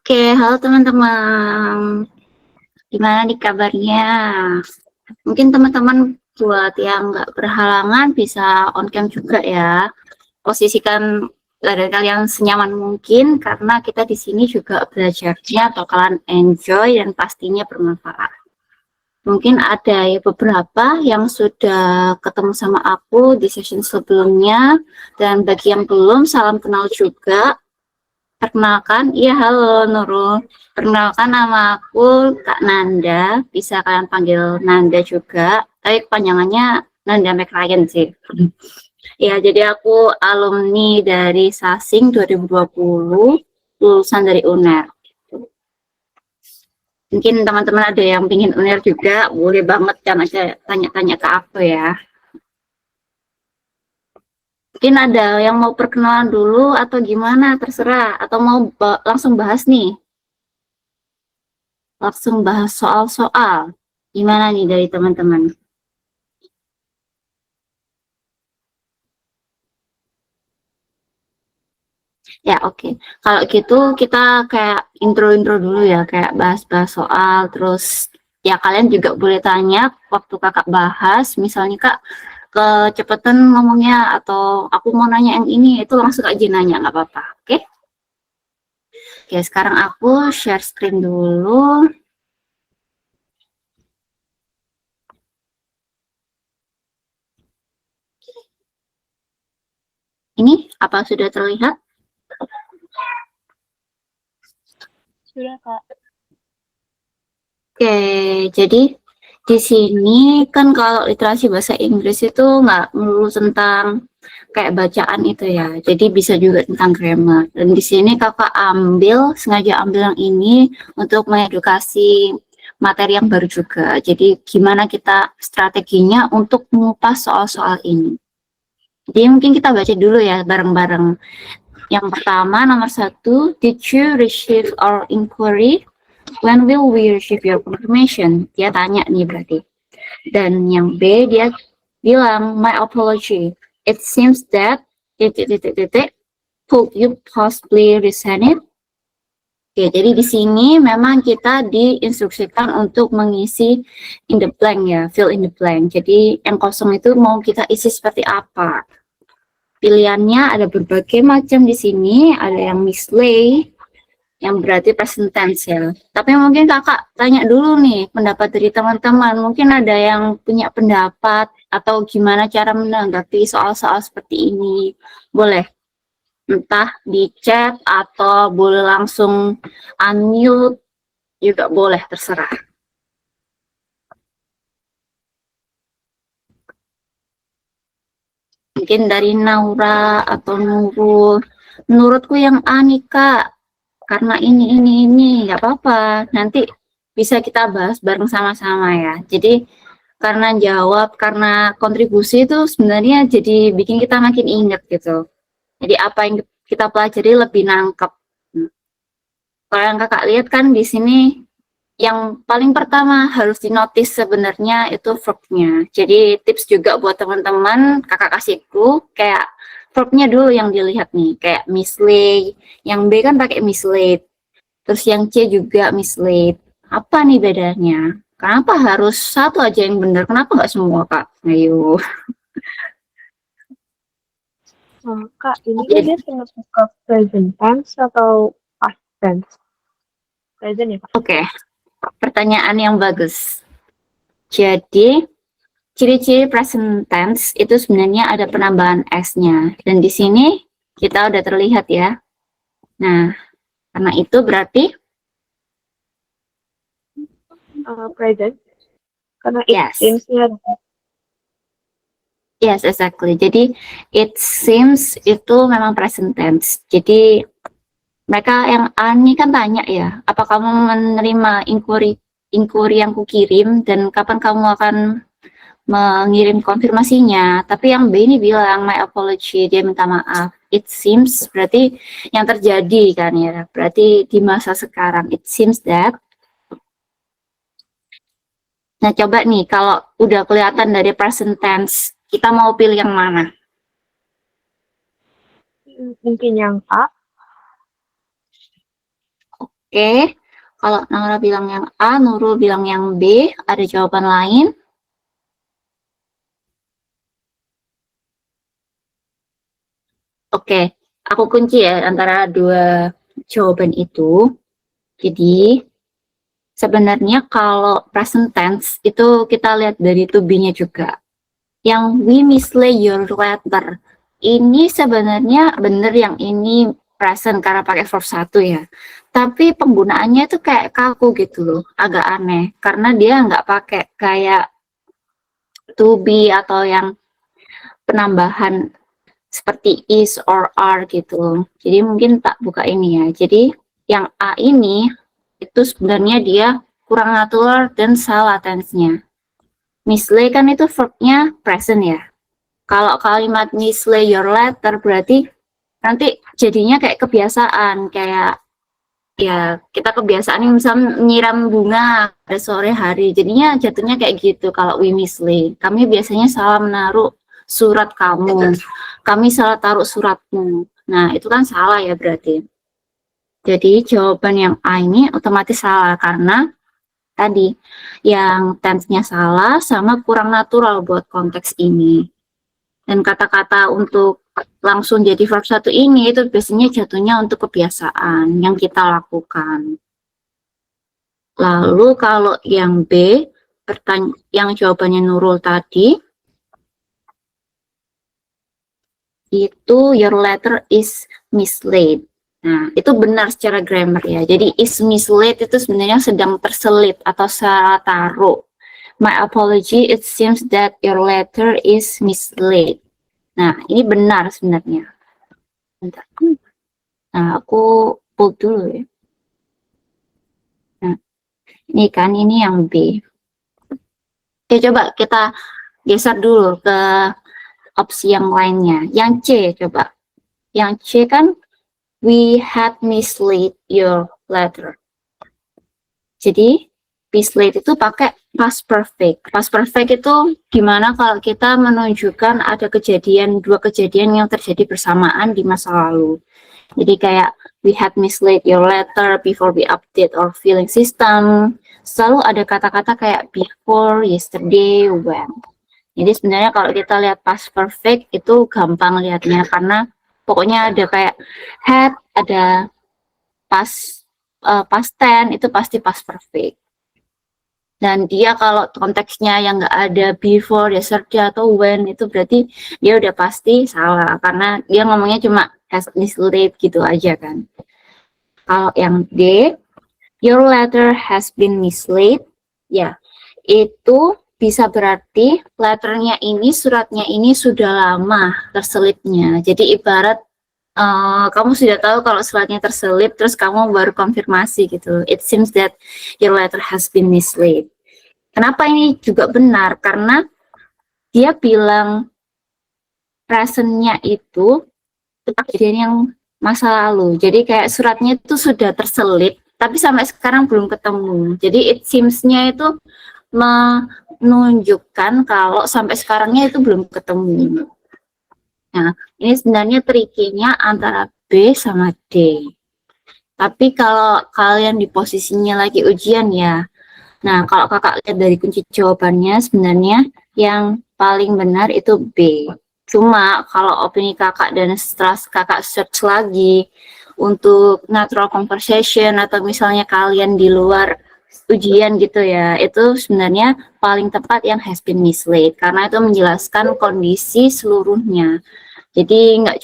Oke, halo teman-teman. Gimana nih kabarnya? Mungkin teman-teman buat yang nggak berhalangan bisa on cam juga ya. Posisikan badan kalian senyaman mungkin karena kita di sini juga belajarnya bakalan enjoy dan pastinya bermanfaat. Mungkin ada ya beberapa yang sudah ketemu sama aku di session sebelumnya, dan bagi yang belum, salam kenal juga. Perkenalkan, iya halo Nurul. Perkenalkan nama aku Kak Nanda, bisa kalian panggil Nanda juga, tapi kepanjangannya Nanda McRyan sih. Ya, jadi aku alumni dari Sasing 2020, lulusan dari UNER. Mungkin teman-teman ada yang ingin UNER juga, boleh banget kan aja tanya-tanya ke aku ya. Mungkin ada yang mau perkenalan dulu atau gimana, terserah. Atau mau langsung bahas nih? Langsung bahas soal-soal. Gimana nih dari teman-teman? Ya, oke. Kalau gitu kita kayak intro-intro dulu ya, kayak bahas-bahas soal, terus ya kalian juga boleh tanya waktu kakak bahas, misalnya kak kecepatan ngomongnya atau aku mau nanya yang ini, itu langsung aja nanya, nggak apa-apa. Oke? Oke, sekarang aku share screen dulu. Ini apa sudah terlihat? Sudah, Kak. Oke, jadi di sini kan kalau literasi bahasa Inggris itu nggak melulu tentang kayak bacaan itu ya, jadi bisa juga tentang grammar. Dan di sini kakak sengaja ambil yang ini untuk mengedukasi materi yang baru juga. Jadi gimana kita strateginya untuk mengupas soal-soal ini. Jadi mungkin kita baca dulu ya bareng-bareng. Yang pertama, nomor 1, did you receive our inquiry? When will we receive your confirmation? Dia tanya nih berarti. Dan yang B, dia bilang, my apology. It seems that could you possibly resend it? Oke, jadi di sini memang kita diinstruksikan untuk mengisi in the blank ya, fill in the blank. Jadi yang kosong itu mau kita isi seperti apa? Pilihannya ada berbagai macam di sini, ada yang mislay, yang berarti present tense ya. Tapi mungkin kakak tanya dulu nih pendapat dari teman-teman. Mungkin ada yang punya pendapat atau gimana cara menanggapi soal-soal seperti ini. Boleh, entah di chat atau boleh langsung unmute juga boleh, terserah. Mungkin dari Naura atau Nurul. Menurutku yang A nih Kak, karena ini nggak apa-apa, nanti bisa kita bahas bareng sama-sama ya. Jadi karena jawab, karena kontribusi itu sebenarnya jadi bikin kita makin ingat gitu. Jadi apa yang kita pelajari lebih nangkep. Kalau yang kakak lihat kan di sini, yang paling pertama harus dinotis sebenarnya itu verbnya. Jadi tips juga buat teman-teman, kakak kasihku kayak verbnya dulu yang dilihat nih, kayak mislead. Yang B kan pakai mislead. Terus yang C juga mislead. Apa nih bedanya? Kenapa harus satu aja yang benar? Kenapa nggak semua, Kak? Ayo. Kak, ini Jadi, dia termasuk ke present tense atau past tense? Present ya, Kak? oke, pertanyaan yang bagus. Jadi, ciri-ciri present tense itu sebenarnya ada penambahan S-nya. Dan di sini kita udah terlihat ya. Nah, karena itu berarti Present, karena it yes. seems-nya Yes, exactly. Jadi, it seems itu memang present tense. Jadi, mereka yang Ani kan tanya ya, apa kamu menerima inquiry yang kukirim dan kapan kamu akan mengirim konfirmasinya. Tapi yang B ini bilang my apology, dia minta maaf. It seems berarti yang terjadi kan ya, berarti di masa sekarang. It seems that. Nah coba nih kalau udah kelihatan dari present tense, kita mau pilih yang mana? mungkin yang A. Oke, kalau Nora bilang yang A, Nurul bilang yang B, ada jawaban lain? Oke, aku kunci ya antara dua jawaban itu. Jadi, sebenarnya kalau present tense itu kita lihat dari to be-nya juga. Yang we mislay your letter. Ini sebenarnya bener yang ini present karena pakai verb 1 ya. Tapi penggunaannya itu kayak kaku gitu loh, agak aneh. Karena dia nggak pakai kayak to be atau yang penambahan seperti is or are gitu. Jadi mungkin tak buka ini ya. Jadi yang A ini itu sebenarnya dia kurang natural dan salah tense-nya. Mislay kan itu verb-nya present ya. Kalau kalimat mislay your letter berarti nanti jadinya kayak kebiasaan, kayak ya kita kebiasaan misalnya nyiram bunga pada sore hari, jadinya jatuhnya kayak gitu. Kalau we mislay, kami biasanya salah menaruh surat kamu, kami salah taruh suratmu. Nah itu kan salah ya berarti. Jadi jawaban yang A ini otomatis salah karena tadi yang tense-nya salah sama kurang natural buat konteks ini. Dan kata-kata untuk langsung jadi verb 1 ini itu biasanya jatuhnya untuk kebiasaan yang kita lakukan. Lalu kalau yang B, yang jawabannya Nurul tadi, itu your letter is mislaid. Nah, itu benar secara grammar ya. Jadi is mislaid itu sebenarnya sedang terselip atau salah taruh. My apology, it seems that your letter is mislaid. Nah, ini benar sebenarnya. Bentar. Nah, aku pull dulu ya. Nah, ini kan, ini yang B. Oke, coba kita geser dulu ke opsi yang lainnya. Yang C, coba. Yang C kan, we had mislaid your letter. Jadi, mislaid itu pakai past perfect. Past perfect itu gimana kalau kita menunjukkan ada kejadian, dua kejadian yang terjadi bersamaan di masa lalu. Jadi kayak we had mislaid your letter before we update our filling system. Selalu ada kata-kata kayak before, yesterday, when. Jadi sebenarnya kalau kita lihat past perfect itu gampang lihatnya karena pokoknya ada kayak had, ada past tense itu pasti past perfect. Dan dia kalau konteksnya yang nggak ada before, yesterday, atau when, itu berarti dia udah pasti salah. Karena dia ngomongnya cuma has mislaid gitu aja kan. Kalau yang D, your letter has been mislaid, ya, itu bisa berarti letternya ini, suratnya ini sudah lama terselipnya. Jadi ibarat kamu sudah tahu kalau suratnya terselip, terus kamu baru konfirmasi gitu. It seems that your letter has been mislaid. Kenapa ini juga benar? Karena dia bilang present-nya itu kejadian yang masa lalu. Jadi kayak suratnya itu sudah terselip, tapi sampai sekarang belum ketemu. Jadi it seems-nya itu menunjukkan kalau sampai sekarangnya itu belum ketemu. Nah, ini sebenarnya trikinya antara B sama D. Tapi kalau kalian di posisinya lagi ujian ya, nah kalau kakak lihat dari kunci jawabannya sebenarnya yang paling benar itu B. Cuma kalau opini kakak dan setelah kakak search lagi untuk natural conversation atau misalnya kalian di luar ujian gitu ya, itu sebenarnya paling tepat yang has been mislaid karena itu menjelaskan kondisi seluruhnya. Jadi nggak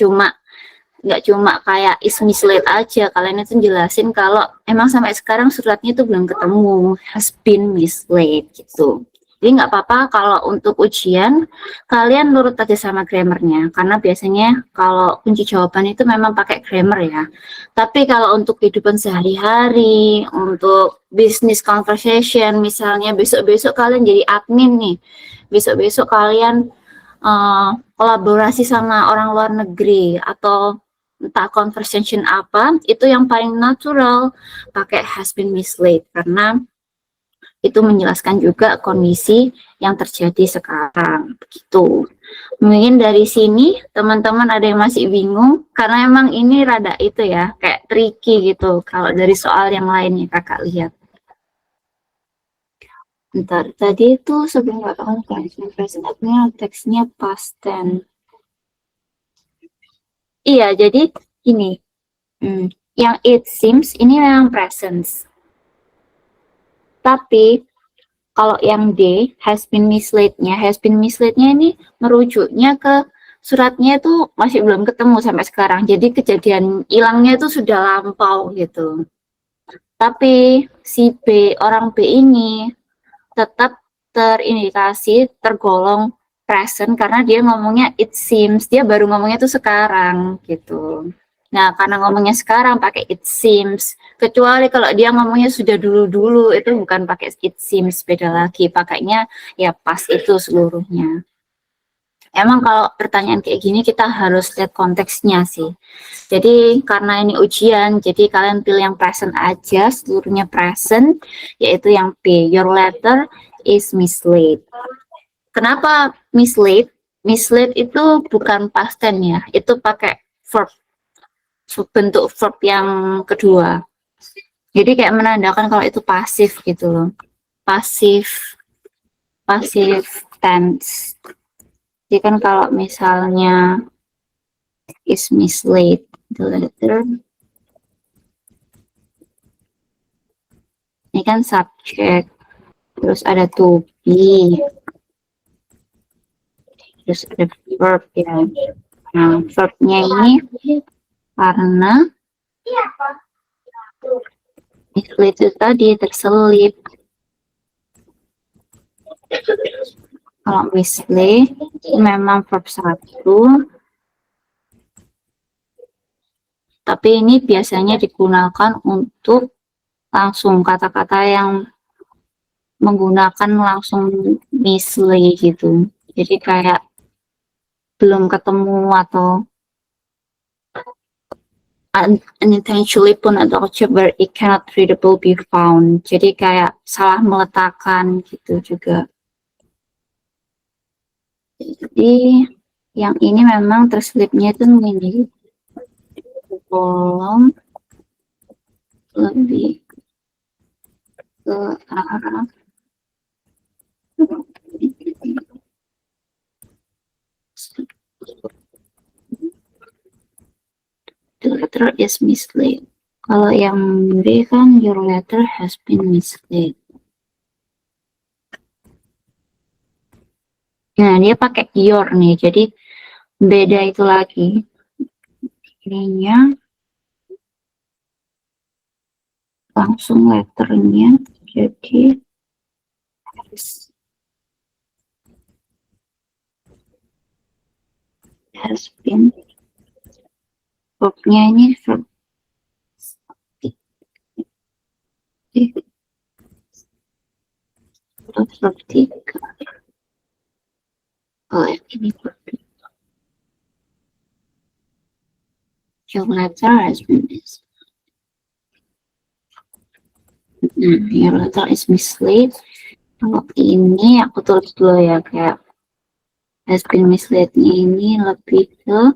cuma kayak is mislaid aja, kalian itu jelasin kalau emang sampai sekarang suratnya itu belum ketemu, has been mislaid gitu. Jadi nggak apa-apa kalau untuk ujian kalian nurut aja sama grammarnya, karena biasanya kalau kunci jawaban itu memang pakai grammar ya. Tapi kalau untuk kehidupan sehari-hari, untuk business conversation, misalnya besok-besok kalian jadi admin nih, besok-besok kalian kolaborasi sama orang luar negeri atau entah conversation apa, itu yang paling natural pakai has been mislaid karena itu menjelaskan juga kondisi yang terjadi sekarang. Begitu. Mungkin dari sini teman-teman ada yang masih bingung karena emang ini rada itu ya, kayak tricky gitu kalau dari soal yang lainnya kakak lihat. Bentar, tadi itu sebelum kakak present teksnya past tense. Iya, jadi gini, yang it seems ini memang present. Tapi kalau yang D, has been misled-nya ini merujuknya ke suratnya itu masih belum ketemu sampai sekarang. Jadi kejadian hilangnya itu sudah lampau gitu. Tapi si B, orang B ini tetap terindikasi tergolong present karena dia ngomongnya it seems, dia baru ngomongnya tuh sekarang gitu. Nah, karena ngomongnya sekarang pakai it seems, kecuali kalau dia ngomongnya sudah dulu-dulu itu bukan pakai it seems, beda lagi, pakainya ya pas itu seluruhnya. Emang kalau pertanyaan kayak gini kita harus lihat konteksnya sih. Jadi karena ini ujian, jadi kalian pilih yang present aja, seluruhnya present, yaitu yang B, your letter is misled. Kenapa misled? Misled itu bukan past tense ya, itu pakai verb, bentuk verb yang kedua. Jadi kayak menandakan kalau itu pasif gitu loh. Pasif tense. Jadi kan kalau misalnya is misled, the letter ini kan subject, terus ada to be, terus ada verb ya. Nah, verbnya ini karena misled itu tadi terselip. Kalau misled memang verb 1, tapi ini biasanya digunakan untuk langsung kata-kata yang menggunakan langsung misled gitu. Jadi kayak belum ketemu atau unintentionally pun atau where it cannot readable be found. Jadi kayak salah meletakkan gitu juga. Jadi yang ini memang terselipnya itu ini kolom lebih ke arah the letter is misled. Kalau yang B kan your letter has been misled. Nah, dia pakai your nih, jadi beda itu lagi. Ininya langsung letternya, jadi has been. Verbnya ini verb verb 3. Oh, ini verb. Your letter has been misled. Nah, your letter is misled. Kalau ini aku tulis dulu ya, kayak has been misled-nya ini lebih ke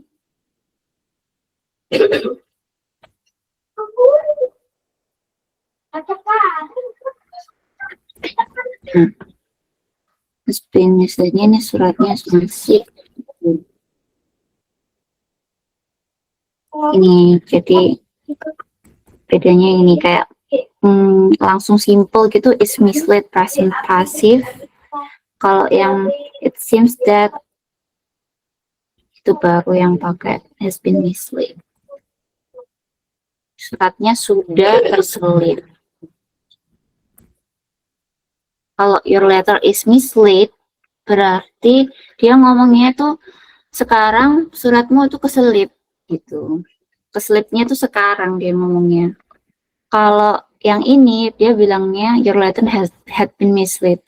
has been misled-nya ini suratnya masih ini, jadi bedanya ini kayak langsung simple gitu, is misled present passive. Kalau yang it seems that itu baru yang pakai has been misled, suratnya sudah terselip. Kalau your letter is misled berarti dia ngomongnya tuh sekarang suratmu itu keselip gitu, keselipnya tuh sekarang dia ngomongnya. Kalau yang ini dia bilangnya your letter had been misled,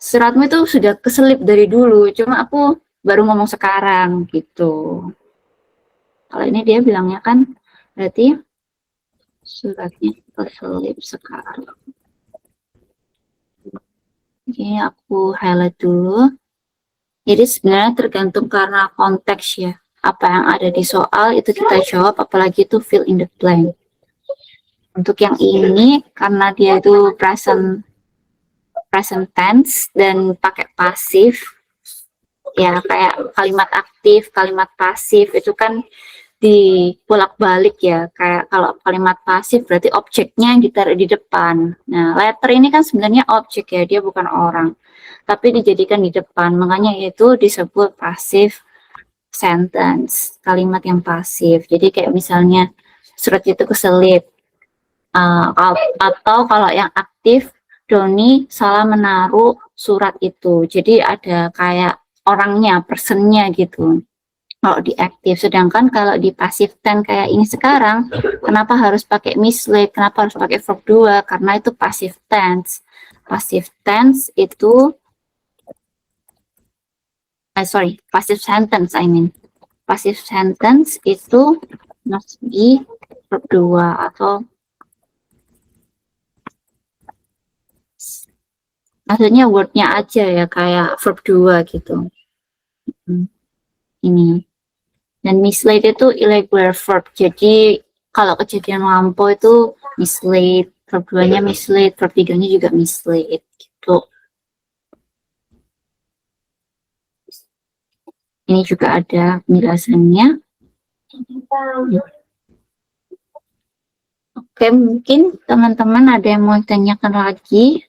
suratmu itu sudah keselip dari dulu, cuma aku baru ngomong sekarang gitu. Kalau ini dia bilangnya kan berarti suratnya keselip sekarang. Ini aku highlight dulu. Jadi sebenarnya tergantung karena konteks ya. Apa yang ada di soal itu kita jawab, apalagi itu fill in the blank. Untuk yang ini karena dia itu present tense dan pakai pasif, ya kayak kalimat aktif, kalimat pasif itu kan dibulak-balik ya. Kayak kalau kalimat pasif berarti objeknya yang ditaruh di depan. Nah, letter ini kan sebenarnya objek ya, dia bukan orang. Tapi dijadikan di depan, makanya itu disebut passive sentence, kalimat yang pasif. Jadi kayak misalnya surat itu keselip, atau kalau yang aktif, Doni salah menaruh surat itu. Jadi ada kayak orangnya, personnya gitu. Kalau di aktif, sedangkan kalau di pasif tense kayak ini sekarang, kenapa harus pakai mislead, kenapa harus pakai verb 2? Karena itu pasif tense. Pasif tense itu passive sentence I mean. Passive sentence itu must be verb 2 atau maksudnya wordnya aja ya, kayak verb 2 gitu. Ini. Dan mislead itu irregular verb. Jadi kalau kejadian lampau itu mislead, verb 2-nya mislead, verb 3-nya juga mislead gitu. Ini juga ada penjelasannya. Oke, mungkin teman-teman ada yang mau tanyakan lagi.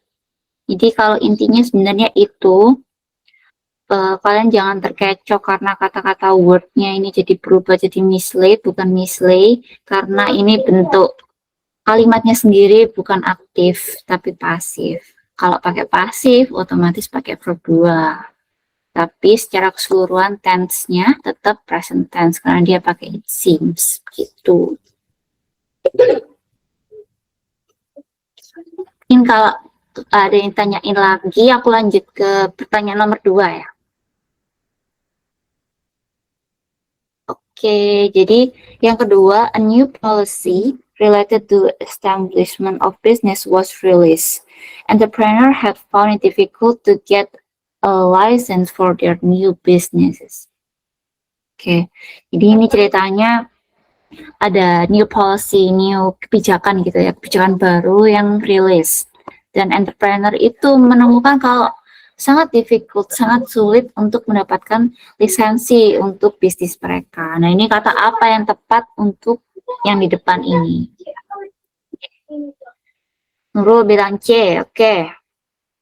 Jadi kalau intinya sebenarnya itu, kalian jangan terkecoh karena kata-kata wordnya ini jadi berubah jadi mislead, bukan mislead, karena ini bentuk kalimatnya sendiri bukan aktif, tapi pasif. Kalau pakai pasif, otomatis pakai verb 2. Tapi secara keseluruhan tense-nya tetap present tense, karena dia pakai it seems, gitu. Mungkin kalau ada yang tanyain lagi, aku lanjut ke pertanyaan nomor 2 ya. Oke, jadi yang kedua, a new policy related to establishment of business was released. Entrepreneur had found it difficult to get a license for their new businesses. Oke, jadi ini ceritanya ada new policy, new kebijakan gitu ya, kebijakan baru yang rilis. Dan entrepreneur itu menemukan kalau sangat difficult, sangat sulit untuk mendapatkan lisensi untuk bisnis mereka. Nah, ini kata apa yang tepat untuk yang di depan ini? Nurul bilang C, oke.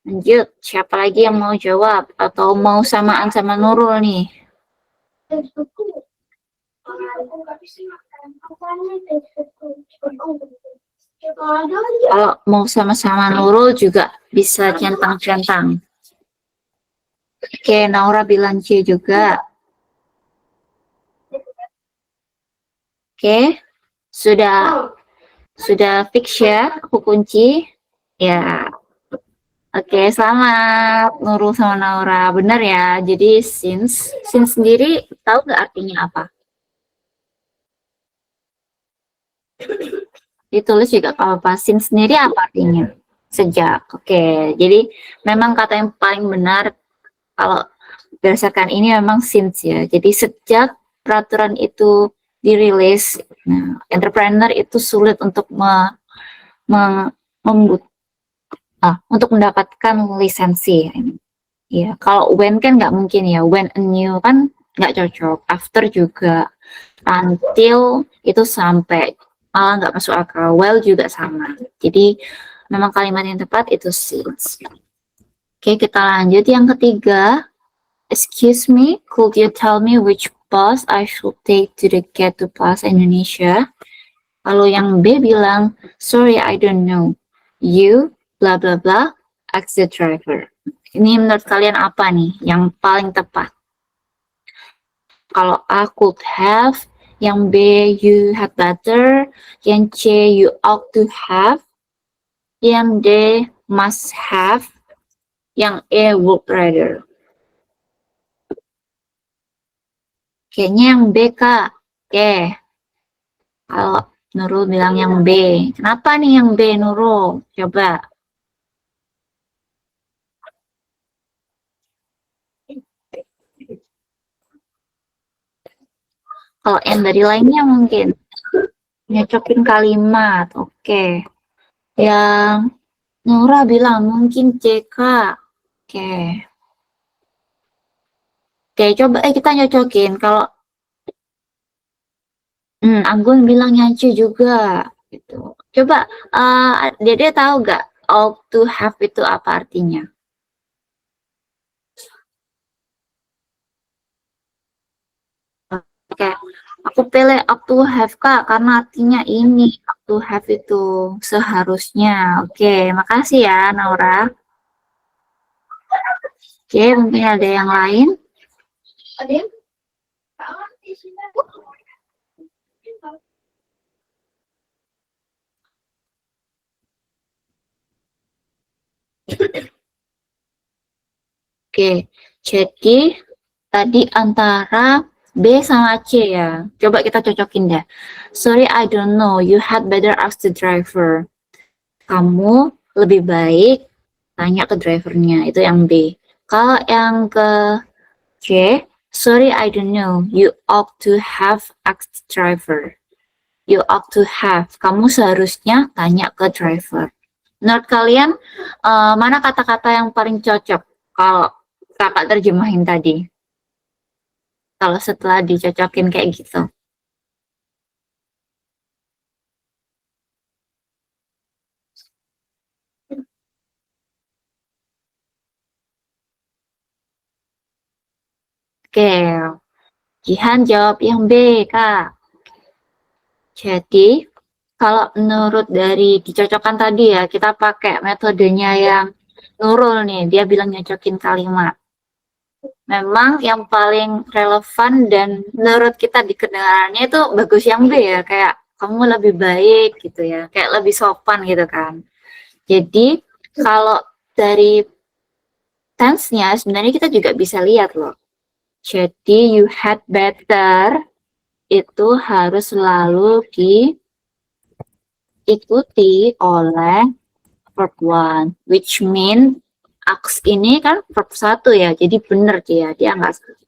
Lanjut, siapa lagi yang mau jawab? Atau mau samaan sama Nurul nih? Kalau mau sama-sama Nurul juga bisa centang-centang. Oke, Naura bilang C juga. Oke, sudah fix ya, aku kunci. Ya, oke, selamat Nurul sama Naura. Benar ya, jadi since sendiri tahu nggak artinya apa? Ditulis juga kalau apa. Since sendiri apa artinya? Sejak. Oke, jadi memang kata yang paling benar kalau berdasarkan ini memang since ya. Jadi sejak peraturan itu dirilis, nah, entrepreneur itu sulit untuk untuk mendapatkan lisensi. Ya, kalau when kan nggak mungkin ya. When a new kan nggak cocok. After juga. Until itu sampai. Malah nggak masuk akal. Well juga sama. Jadi memang kalimat yang tepat itu since. Oke, kita lanjut yang ketiga. Excuse me, could you tell me which bus I should take to get to Plaza Indonesia? Lalu yang B bilang, sorry I don't know. You, bla bla bla, ask the driver. Ini menurut kalian apa nih yang paling tepat? Kalau A could have, yang B you had better, yang C you ought to have, yang D must have, yang E would rather. Kayaknya yang B, Kak. Oke. Kalau Nurul bilang yang B. Kenapa nih yang B, Nurul? Coba. Kalau yang dari lainnya mungkin nyocokin kalimat. Oke. Yang Nora bilang mungkin CK. Oke. Oke, coba kita nyocokin. Kalau Anggun bilang nyanyi juga gitu. Coba Dede tahu gak ought to have itu apa artinya? Oke, aku pilih ought to have Kak karena artinya ini ought to have itu seharusnya. Oke, makasih ya Naura. Oke, mungkin ada yang lain. Ada yang Oke, jadi tadi antara B sama C ya. Coba kita cocokin deh. Sorry, I don't know. You had better ask the driver. Kamu lebih baik tanya ke drivernya. Itu yang B. Kalau yang ke C, sorry, I don't know. You ought to have asked the driver. You ought to have. Kamu seharusnya tanya ke driver. Menurut kalian, mana kata-kata yang paling cocok kalau kakak terjemahin tadi? Kalau setelah dicocokin kayak gitu. Oke, Jihan jawab yang B, Kak. Jadi, kalau menurut dari dicocokkan tadi ya, kita pakai metodenya yang Nurul nih, dia bilang nyocokin kalimat. Memang yang paling relevan dan menurut kita di kedengarannya itu bagus yang B ya, kayak kamu lebih baik gitu ya, kayak lebih sopan gitu kan. Jadi, kalau dari tense-nya sebenarnya kita juga bisa lihat loh. Jadi you had better itu harus selalu diikuti oleh verb one, which mean ask ini kan verb satu ya, jadi bener dia nggak salah.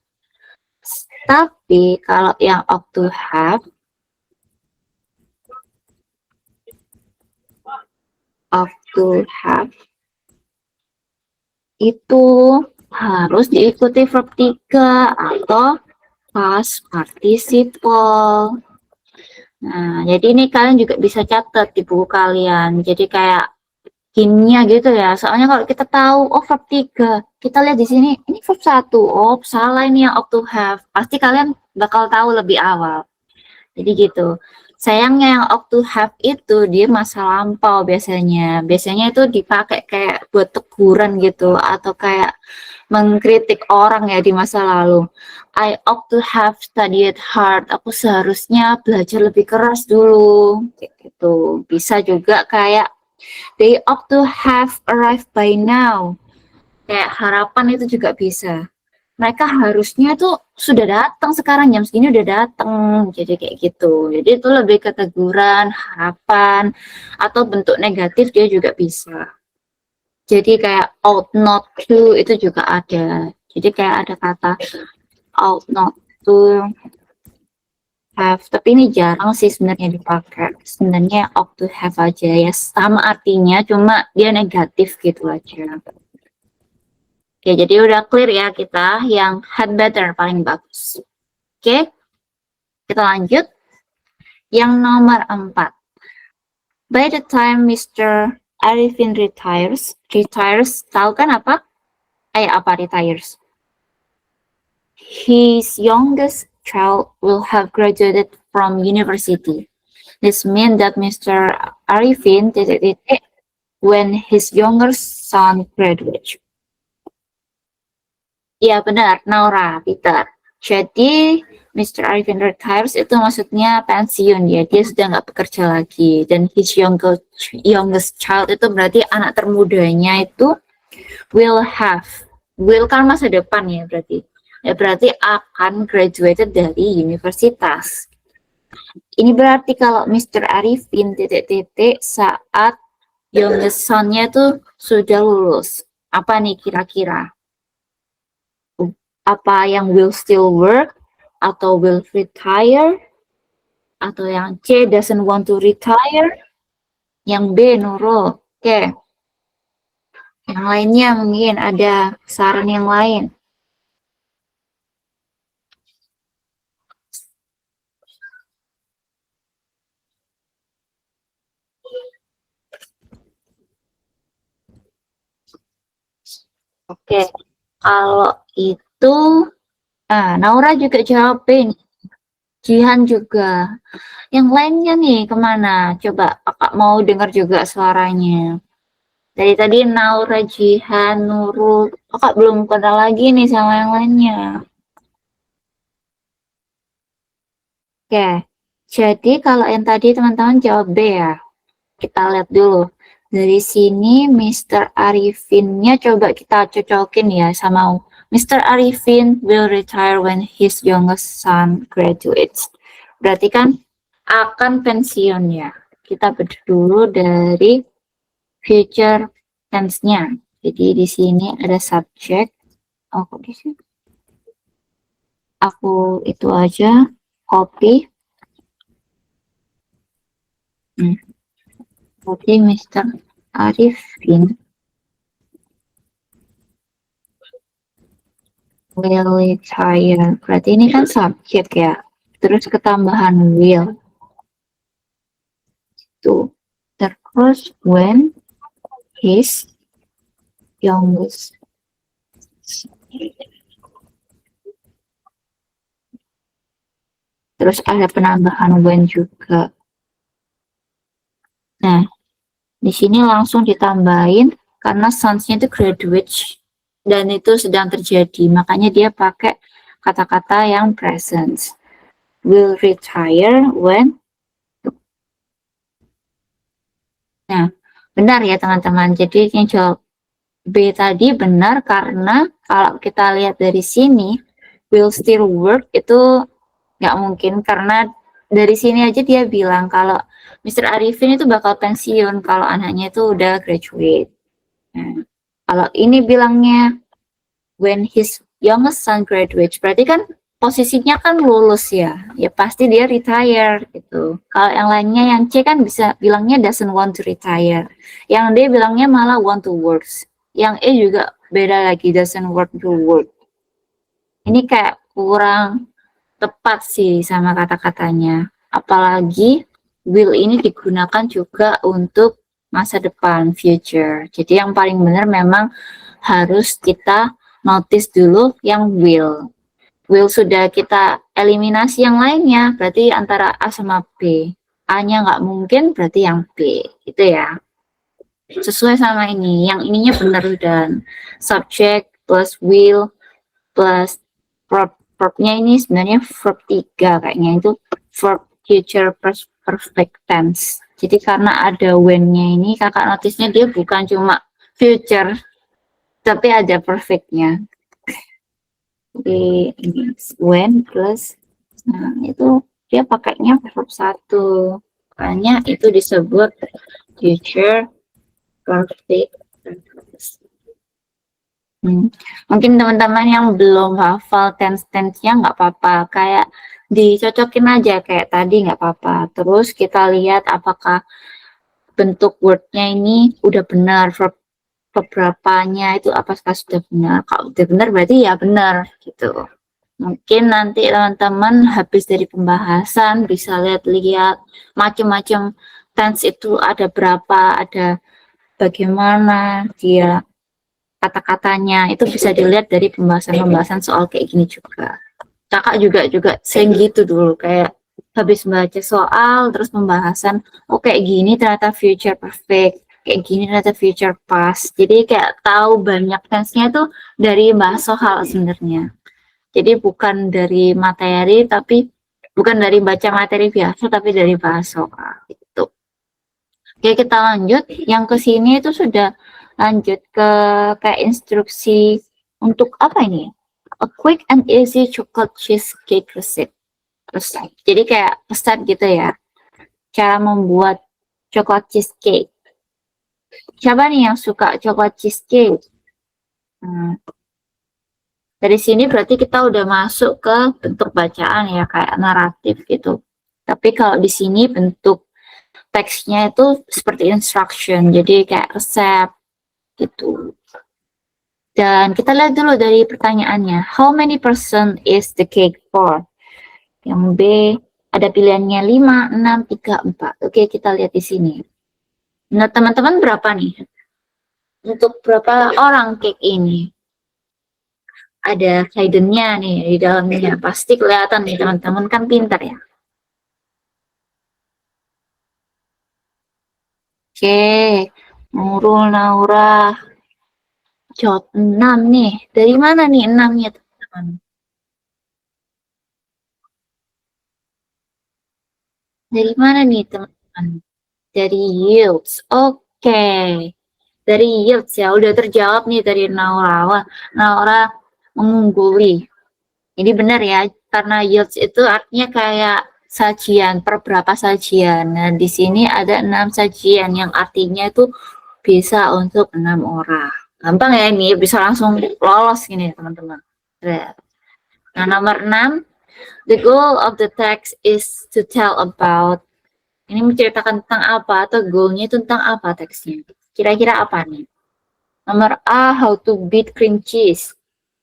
Tapi kalau yang ought to have itu harus diikuti verb 3 atau past participle. Nah, jadi ini kalian juga bisa catat di buku kalian. Jadi kayak hintnya gitu ya. Soalnya kalau kita tahu, oh verb 3, kita lihat di sini, ini verb 1. Oh, salah ini yang ought to have. Pasti kalian bakal tahu lebih awal. Jadi gitu. Sayangnya yang ought to have itu dia masa lampau biasanya. Biasanya itu dipakai kayak buat teguran gitu atau kayak mengkritik orang ya di masa lalu. I ought to have studied hard. Aku seharusnya belajar lebih keras dulu. Kayak gitu. Bisa juga kayak they ought to have arrived by now. Kayak harapan itu juga bisa. Mereka harusnya tuh sudah datang sekarang jam segini udah datang. Jadi kayak gitu. Jadi itu lebih ke teguran, harapan, atau bentuk negatif dia juga bisa. Jadi kayak ought not to itu juga ada. Jadi kayak ada kata ought not to have. Tapi ini jarang sih sebenarnya dipakai. Sebenarnya ought to have aja ya. Sama artinya, cuma dia negatif gitu aja. Oke, jadi udah clear ya kita yang had better paling bagus. Oke, kita lanjut. Yang nomor 4. By the time Mr. Arifin retires, tahu kan apa? Apa retires? His youngest child will have graduated from university. This means that Mr. Arifin when his younger son graduates. Iya benar, Naura, Peter. Jadi Mr. Arifin retires itu maksudnya pensiun ya, dia sudah nggak bekerja lagi. Dan his youngest child itu berarti anak termudanya itu will kan masa depan ya berarti. Ya berarti akan graduated dari universitas. Ini berarti kalau Mr. Arifin saat youngest son-nya tuh sudah lulus. Apa nih kira-kira? Apa yang will still work atau will retire, atau yang C doesn't want to retire, yang B nurul. Oke, yang lainnya mungkin ada saran yang lain. Oke, kalau itu, nah Naura juga jawabin, Jihan juga. Yang lainnya nih kemana? Coba kakak mau dengar juga suaranya. Dari tadi Naura, Jihan, Nurul, kakak belum kenal lagi nih sama yang lainnya. Oke, jadi kalau yang tadi teman-teman jawab B ya. Kita lihat dulu. Dari sini Mr. Arifinnya coba kita cocokin ya sama Mr. Arifin will retire when his youngest son graduates. Berarti kan akan pensiun ya. Kita dulu dari future tense-nya. Jadi di sini ada subject. Oh, kok di sini? Aku itu aja copy. Jadi Mr. Arifin will retire. Berarti ini kan subjek ya. Terus ketambahan will. Tuh. Terus when his youngest. Terus ada penambahan when juga. Nah, di sini langsung ditambahin karena sons-nya itu graduate dan itu sedang terjadi. Makanya dia pakai kata-kata yang present. Will retire when. Nah, benar ya teman-teman. Jadi yang jawab B tadi benar karena kalau kita lihat dari sini will still work itu nggak mungkin karena dari sini aja dia bilang kalau Mr. Arifin itu bakal pensiun kalau anaknya itu udah graduate. Nah, kalau ini bilangnya when his youngest son graduates berarti kan posisinya kan lulus ya, ya pasti dia retire gitu. Kalau yang lainnya yang C kan bisa bilangnya doesn't want to retire, yang D bilangnya malah want to work, yang E juga beda lagi doesn't want to work. Ini kayak kurang tepat sih sama kata-katanya, apalagi will ini digunakan juga untuk masa depan future. Jadi yang paling benar memang harus kita notice dulu yang will. Will sudah kita eliminasi yang lainnya, berarti antara A sama B. A-nya nggak mungkin, berarti yang B. Gitu ya. Sesuai sama ini. Yang ininya benar dan subject plus will plus verb. Verbnya ini sebenarnya verb 3 kayaknya. Itu verb future perfect tense. Jadi karena ada when-nya ini, kakak notisnya dia bukan cuma future, tapi ada perfect-nya. Di ini when plus, nah itu dia pakainya verb 1, makanya itu disebut future perfect. Mungkin teman-teman yang belum hafal tense-nya nggak apa-apa, kayak dicocokin aja kayak tadi nggak apa-apa. Terus kita lihat apakah bentuk word-nya ini udah benar, verb beberapanya itu apakah sudah benar. Kalau sudah benar berarti ya benar gitu. Mungkin nanti teman-teman habis dari pembahasan bisa lihat-lihat macam-macam tense itu ada berapa, ada bagaimana dia kata-katanya, itu bisa dilihat dari pembahasan-pembahasan soal kayak gini juga. Kakak juga sering gitu dulu, kayak habis baca soal terus pembahasan, oh kayak gini ternyata future perfect, kayak gini ternyata future past. Jadi kayak tahu banyak tense-nya tuh dari bahas soal sebenarnya. Jadi bukan dari materi, tapi bukan dari baca materi biasa, tapi dari bahas soal gitu. Oke, kita lanjut. Yang ke sini itu sudah lanjut ke kayak instruksi untuk apa ini? A quick and easy chocolate cheesecake recipe. Resep. Jadi kayak resep gitu ya. Cara membuat coklat cheesecake. Siapa nih yang suka coklat cheesecake? Dari sini berarti kita udah masuk ke bentuk bacaan ya, kayak naratif gitu. Tapi kalau di sini bentuk teksnya itu seperti instruction, jadi kayak resep gitu. Dan kita lihat dulu dari pertanyaannya, how many person is the cake for? Yang B ada pilihannya 5, 6, 3, 4. Oke, kita lihat di sini. Nah, teman-teman berapa nih? Untuk berapa orang cake ini? Ada hiddennya nih di dalamnya. Pasti kelihatan nih teman-teman, kan pintar ya. Oke, Nurul, Naura, jawab 6 nih. Dari mana nih 6-nya teman-teman? Dari mana nih teman-teman? Dari yields. Oke. Dari yields ya, udah terjawab nih dari Naura. Wah, Naura mengungguli. Ini benar ya, karena yields itu artinya kayak sajian, per berapa sajian. Nah, di sini ada 6 sajian yang artinya itu bisa untuk 6 orang. Gampang ya ini, bisa langsung lolos gini teman-teman. Nah, nomor 6, the goal of the text is to tell about. Ini menceritakan tentang apa atau goalnya itu tentang apa teksnya. Kira-kira apa nih? Nomor A, how to beat cream cheese.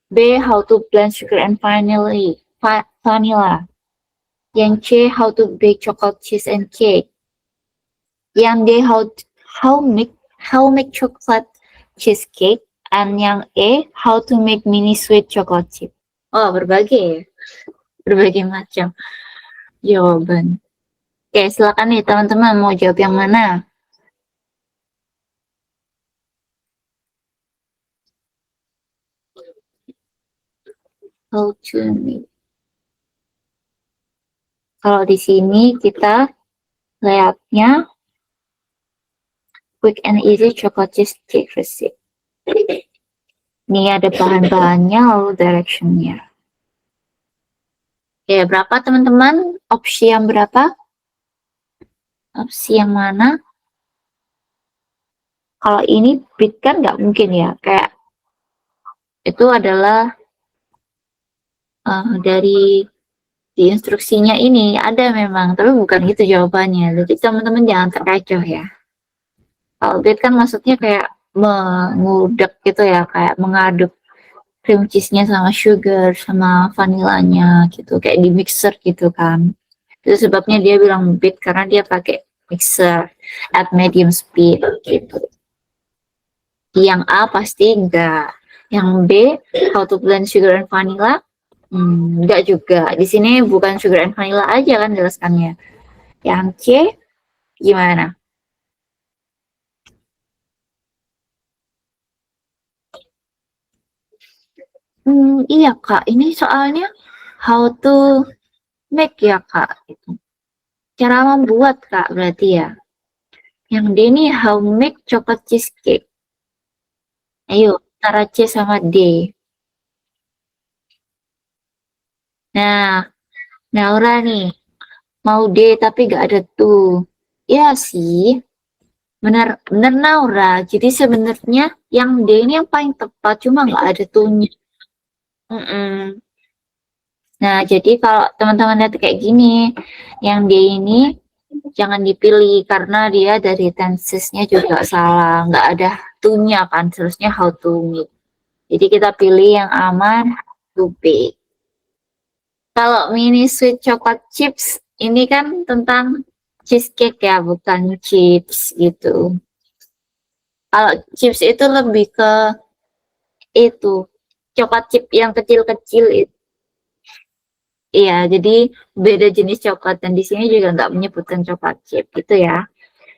B, how to blend sugar and vanilla. Yang C, how to bake chocolate cheese and cake. Yang D, how make chocolate cheesecake. And yang E, how to make mini sweet chocolate chip. Oh, berbagai macam jawaban. Oke, silakan nih teman-teman mau jawab yang mana? How to make. Kalau di sini kita lihatnya quick and easy chocolate cheesecake recipe. Ini ada bahan-bahannya lalu directionnya. Oke, berapa teman-teman? Opsi yang berapa? Opsi yang mana? Kalau ini bit kan nggak mungkin ya, kayak itu adalah dari di instruksinya ini ada memang, tapi bukan gitu jawabannya. Jadi teman-teman jangan terkecoh ya. Kalau bit kan maksudnya kayak mengudek gitu ya, kayak mengaduk cream cheese-nya sama sugar sama vanilanya gitu, kayak di mixer gitu kan. Itu sebabnya dia bilang beat karena dia pakai mixer at medium speed gitu. Yang A pasti enggak. Yang B, how to blend sugar and vanilla, enggak juga. Di sini bukan sugar and vanilla aja kan jelaskannya. Yang C gimana? Iya Kak, ini soalnya how to make ya Kak. Gitu. Cara membuat Kak berarti ya. Yang D ini how make chocolate cheesecake. Ayo, antara C sama D. Nah, Naura nih, mau D tapi gak ada tuh. Iya sih, bener bener Naura. Jadi sebenarnya yang D ini yang paling tepat, cuma gak ada tuhnya. Nah, jadi kalau teman-teman lihat kayak gini, yang D ini jangan dipilih karena dia dari tensesnya juga salah, nggak ada tuhnya kan, seharusnya how to make. Jadi kita pilih yang aman, to bake. Kalau mini sweet chocolate chips ini kan tentang cheesecake ya, bukan chips gitu. Kalau chips itu lebih ke itu coklat chip yang kecil-kecil itu. Iya, jadi beda jenis coklat dan di sini juga nggak menyebutkan coklat chip gitu ya.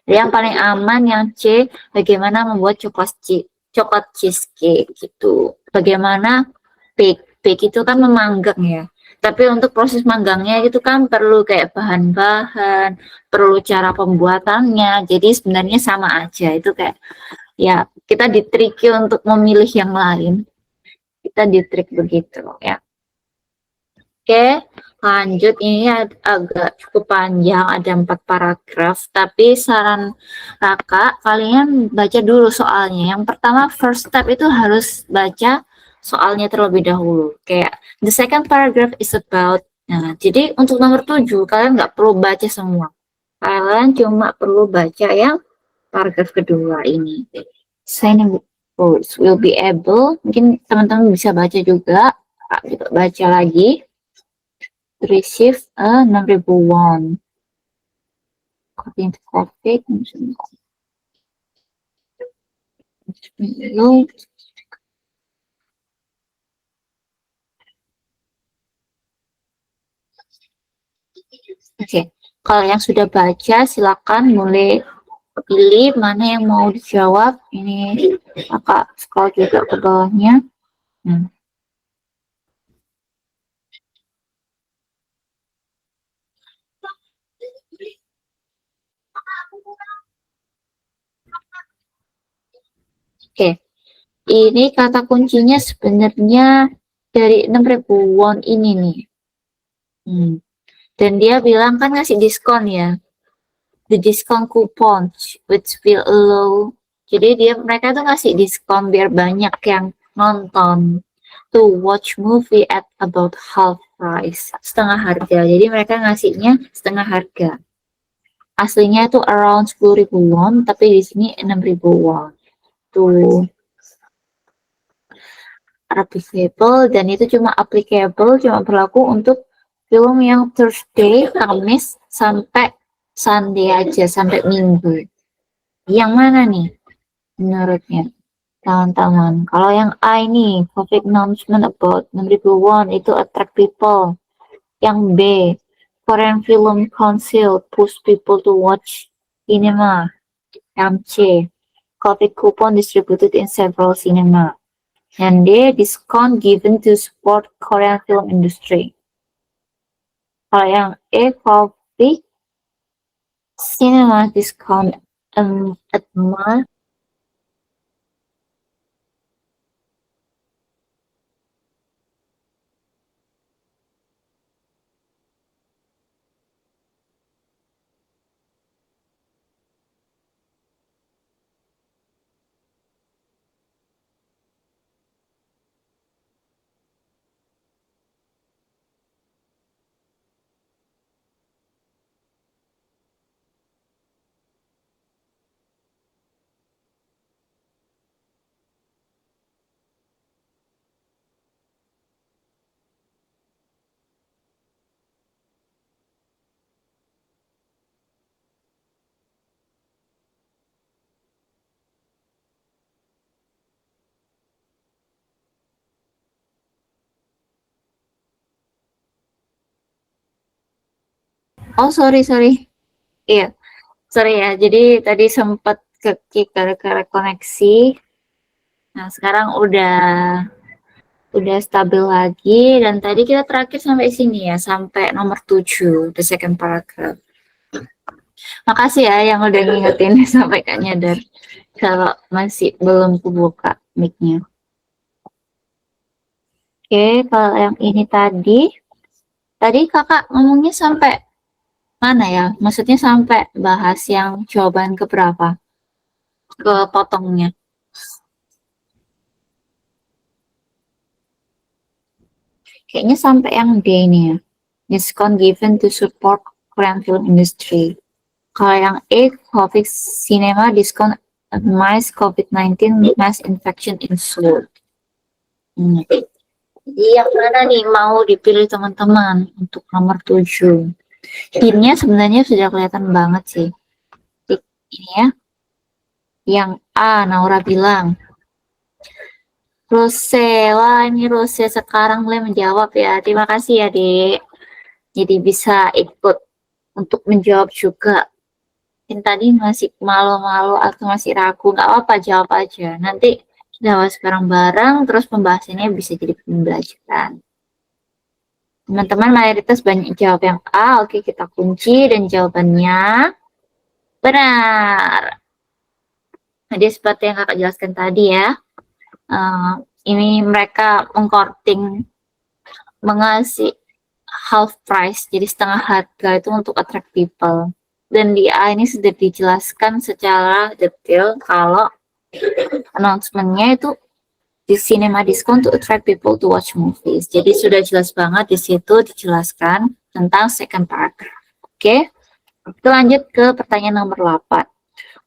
Yang paling aman yang C, bagaimana membuat coklat cheesecake gitu. Bagaimana bake. Bake itu kan memanggang ya. Tapi untuk proses manggangnya itu kan perlu kayak bahan-bahan, perlu cara pembuatannya. Jadi sebenarnya sama aja. Itu kayak ya kita ditriki untuk memilih yang lain. Kita ditrik begitu ya. Oke, lanjut. Ini agak cukup panjang, ada 4 paragraf. Tapi saran kakak, kalian baca dulu soalnya. Yang pertama, first step itu harus baca soalnya terlebih dahulu. Kayak the second paragraph is about. Nah, jadi untuk nomor 7 kalian nggak perlu baca semua. Kalian cuma perlu baca yang paragraf kedua ini. Signing votes will be able, mungkin teman-teman bisa baca juga, baca lagi, receive a 6.000 won. According to COVID, Oke, kalau yang sudah baca silakan mulai pilih mana yang mau dijawab. Ini kakak scroll juga ke bawahnya. Oke, ini kata kuncinya sebenarnya dari 6.000 won ini nih. Dan dia bilang kan ngasih diskon ya. The discount coupon which will allow. Jadi mereka tuh ngasih diskon biar banyak yang nonton. To watch movie at about half price, setengah harga. Jadi mereka ngasihnya setengah harga. Aslinya itu around 10.000 won, tapi di sini 6.000 won. Tuh applicable, dan itu cuma berlaku untuk film yang Thursday, Kamis sampai Sunday aja, sampai Minggu. Yang mana nih menurutnya teman-teman? Kalau yang A ini, public announcement about 6.000 won, itu attract people. Yang B, Korean Film Council push people to watch cinema. Yang C, COVID coupon distributed in several cinema. And D, discount given to support Korean film industry. Kalau yang E, COVID cinema discount at mall. Oh, sorry. Iya, sorry ya. Jadi tadi sempat ke gara-gara koneksi. Nah, sekarang udah stabil lagi, dan tadi kita terakhir sampai sini ya, sampai nomor 7, the second paragraph. Makasih ya yang udah ngingetin sampai gak nyadar kalau masih belum kebuka mic-nya. Oke, kalau yang ini tadi kakak ngomongnya sampai mana ya? Maksudnya sampai bahas yang jawaban keberapa? Kepotongnya. Kayaknya sampai yang D ini ya. Discount given to support Korean film industry. Kalau yang A, COVID cinema discount minimize COVID-19 mass infection in Seoul. Jadi yang mana nih mau dipilih teman-teman untuk nomor 7? Hintnya sebenarnya sudah kelihatan banget sih. Ini ya. Yang A, Naura bilang. Rose, wah ini Rose sekarang mulai menjawab ya. Terima kasih ya, Dek. Jadi bisa ikut untuk menjawab juga. Mungkin tadi masih malu-malu atau masih ragu, nggak apa-apa, jawab aja. Nanti kita bahas bareng-bareng, terus pembahasannya bisa jadi pembelajaran. Teman-teman mayoritas banyak jawab yang A. Oke, kita kunci dan jawabannya benar. Jadi seperti yang kakak jelaskan tadi ya. Ini mereka mengkorting, mengasih half price, jadi setengah harga itu untuk attract people. Dan di A ini sudah dijelaskan secara detail kalau announcement-nya itu di cinema discount to attract people to watch movies. Jadi sudah jelas banget di situ dijelaskan tentang second paragraph. Oke, kita lanjut ke pertanyaan nomor 8.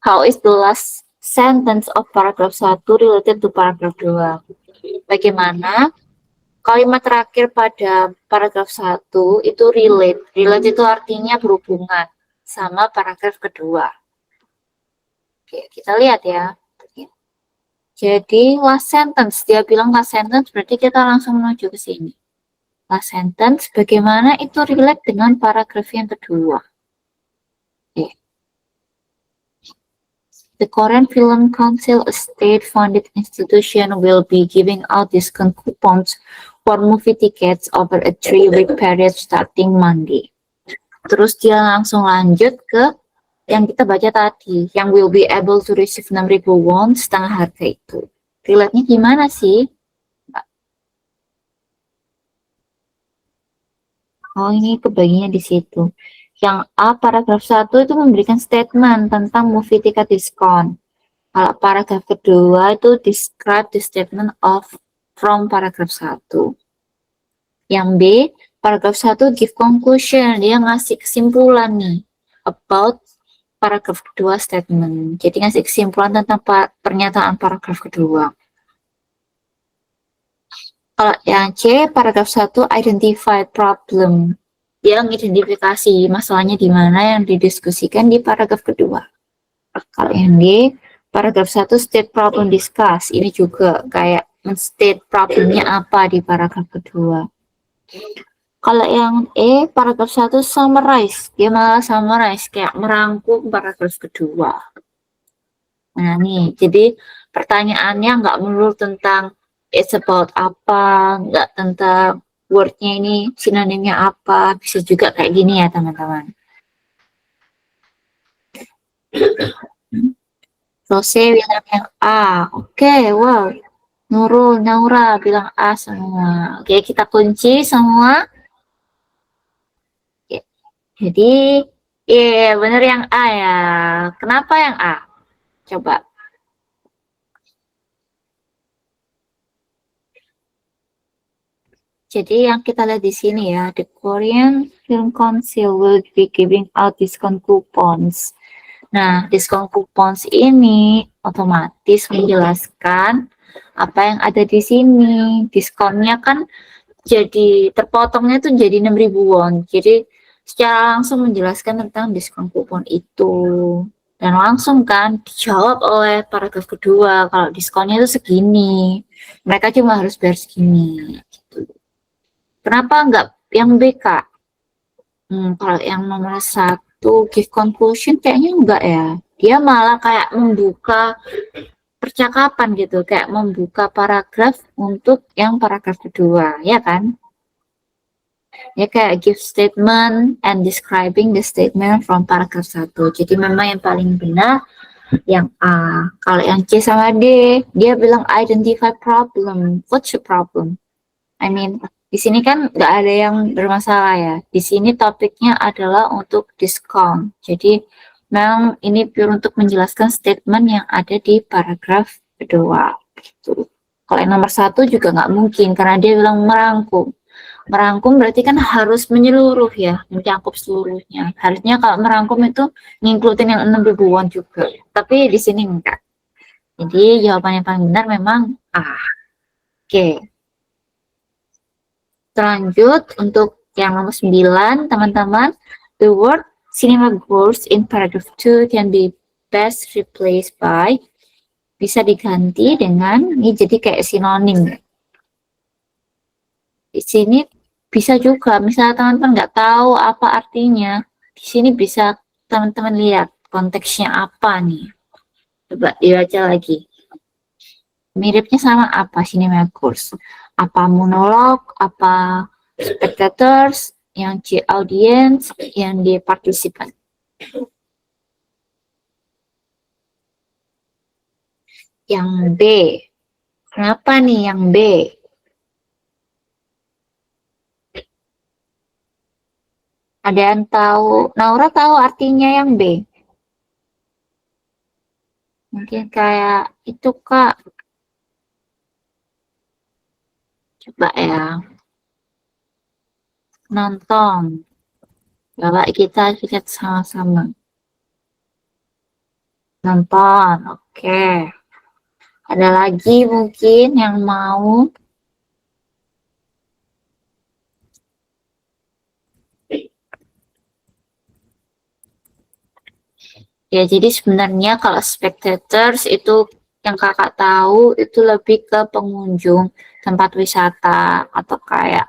How is the last sentence of paragraph 1 related to paragraph 2? Bagaimana kalimat terakhir pada paragraf 1 itu relate. Relate itu artinya berhubungan sama paragraf kedua. Oke, kita lihat ya. Jadi last sentence, dia bilang last sentence berarti kita langsung menuju ke sini. Last sentence, bagaimana itu relate dengan paragraf yang kedua. Oke. The Korean Film Council, a state-funded institution, will be giving out discount coupons for movie tickets over a 3-week period starting Monday. Terus dia langsung lanjut ke yang kita baca tadi, yang will be able to receive 6.000 won setengah harga itu. Relate-nya gimana sih? Oh, ini kebagiannya di situ. Yang A, paragraf 1 itu memberikan statement tentang movie ticket diskon. Kalau paragraf kedua itu describe the statement of from paragraf 1. Yang B, paragraf 1 give conclusion, dia ngasih kesimpulan nih about paragraf kedua statement. Jadi ngasih kesimpulan tentang pernyataan paragraf kedua. Kalau yang C, paragraf 1 identify problem. Dia mengidentifikasi masalahnya di mana yang didiskusikan di paragraf kedua. Kalau yang D, paragraf 1 state problem discuss. Ini juga kayak men-state problemnya apa di paragraf kedua. Kalau yang E, paragraf 1 summarize. Dia malah summarize, kayak merangkum paragraf kedua. Nah nih, jadi pertanyaannya nggak melulu tentang it's about apa, nggak tentang wordnya ini sinonimnya apa, bisa juga kayak gini ya teman-teman. Rose bilang yang A, oke, wow. Nurul, Naura bilang A semua. Oke, kita kunci semua. Oke. Jadi, bener yang A ya. Kenapa yang A? Coba. Jadi yang kita lihat di sini ya, the Korean Film Council will be giving out discount coupons. Nah, discount coupons ini otomatis menjelaskan apa yang ada di sini. Diskonnya kan jadi terpotongnya tuh jadi 6.000 won. Jadi secara langsung menjelaskan tentang diskon kupon itu. Dan langsung kan dijawab oleh paragraf kedua kalau diskonnya itu segini. Mereka cuma harus bayar segini. Gitu. Kenapa enggak yang B, Kak? Kalau yang nomor 1 give conclusion kayaknya enggak ya. Dia malah kayak membuka percakapan gitu, kayak membuka paragraf untuk yang paragraf kedua, ya kan? Ya kayak give statement and describing the statement from paragraf 1. Jadi memang yang paling benar yang A. Kalau yang C sama D, dia bilang identify problem. What's the problem? I mean, di sini kan nggak ada yang bermasalah ya. Di sini topiknya adalah untuk diskon. Jadi memang ini pure untuk menjelaskan statement yang ada di paragraf kedua. Gitu. Kalau yang nomor 1 juga nggak mungkin karena dia bilang merangkum. Merangkum berarti kan harus menyeluruh ya, mencakup seluruhnya. Harusnya kalau merangkum itu nginklutin yang 6 ribuan juga. Tapi di sini enggak. Jadi jawaban yang paling benar memang A. Oke. Lanjut untuk yang nomor 9, teman-teman. The word cinema goers in paragraph 2 can be best replaced by, bisa diganti dengan, ini jadi kayak sinonim. Di sini bisa juga, misalnya teman-teman nggak tahu apa artinya, di sini bisa teman-teman lihat konteksnya apa nih. Coba dibaca lagi. Miripnya sama apa cinema goers? Apa monolog, apa spectators, yang C audience, yang D partisipan. Yang B, kenapa nih yang B? Ada yang tahu? Naura tahu artinya yang B? Mungkin kayak itu Kak, Coba ya. Nonton. Coba kita lihat sama-sama. Nonton. Oke. Ada lagi mungkin yang mau? Ya, jadi sebenarnya kalau spectators itu yang kakak tahu itu lebih ke pengunjung tempat wisata atau kayak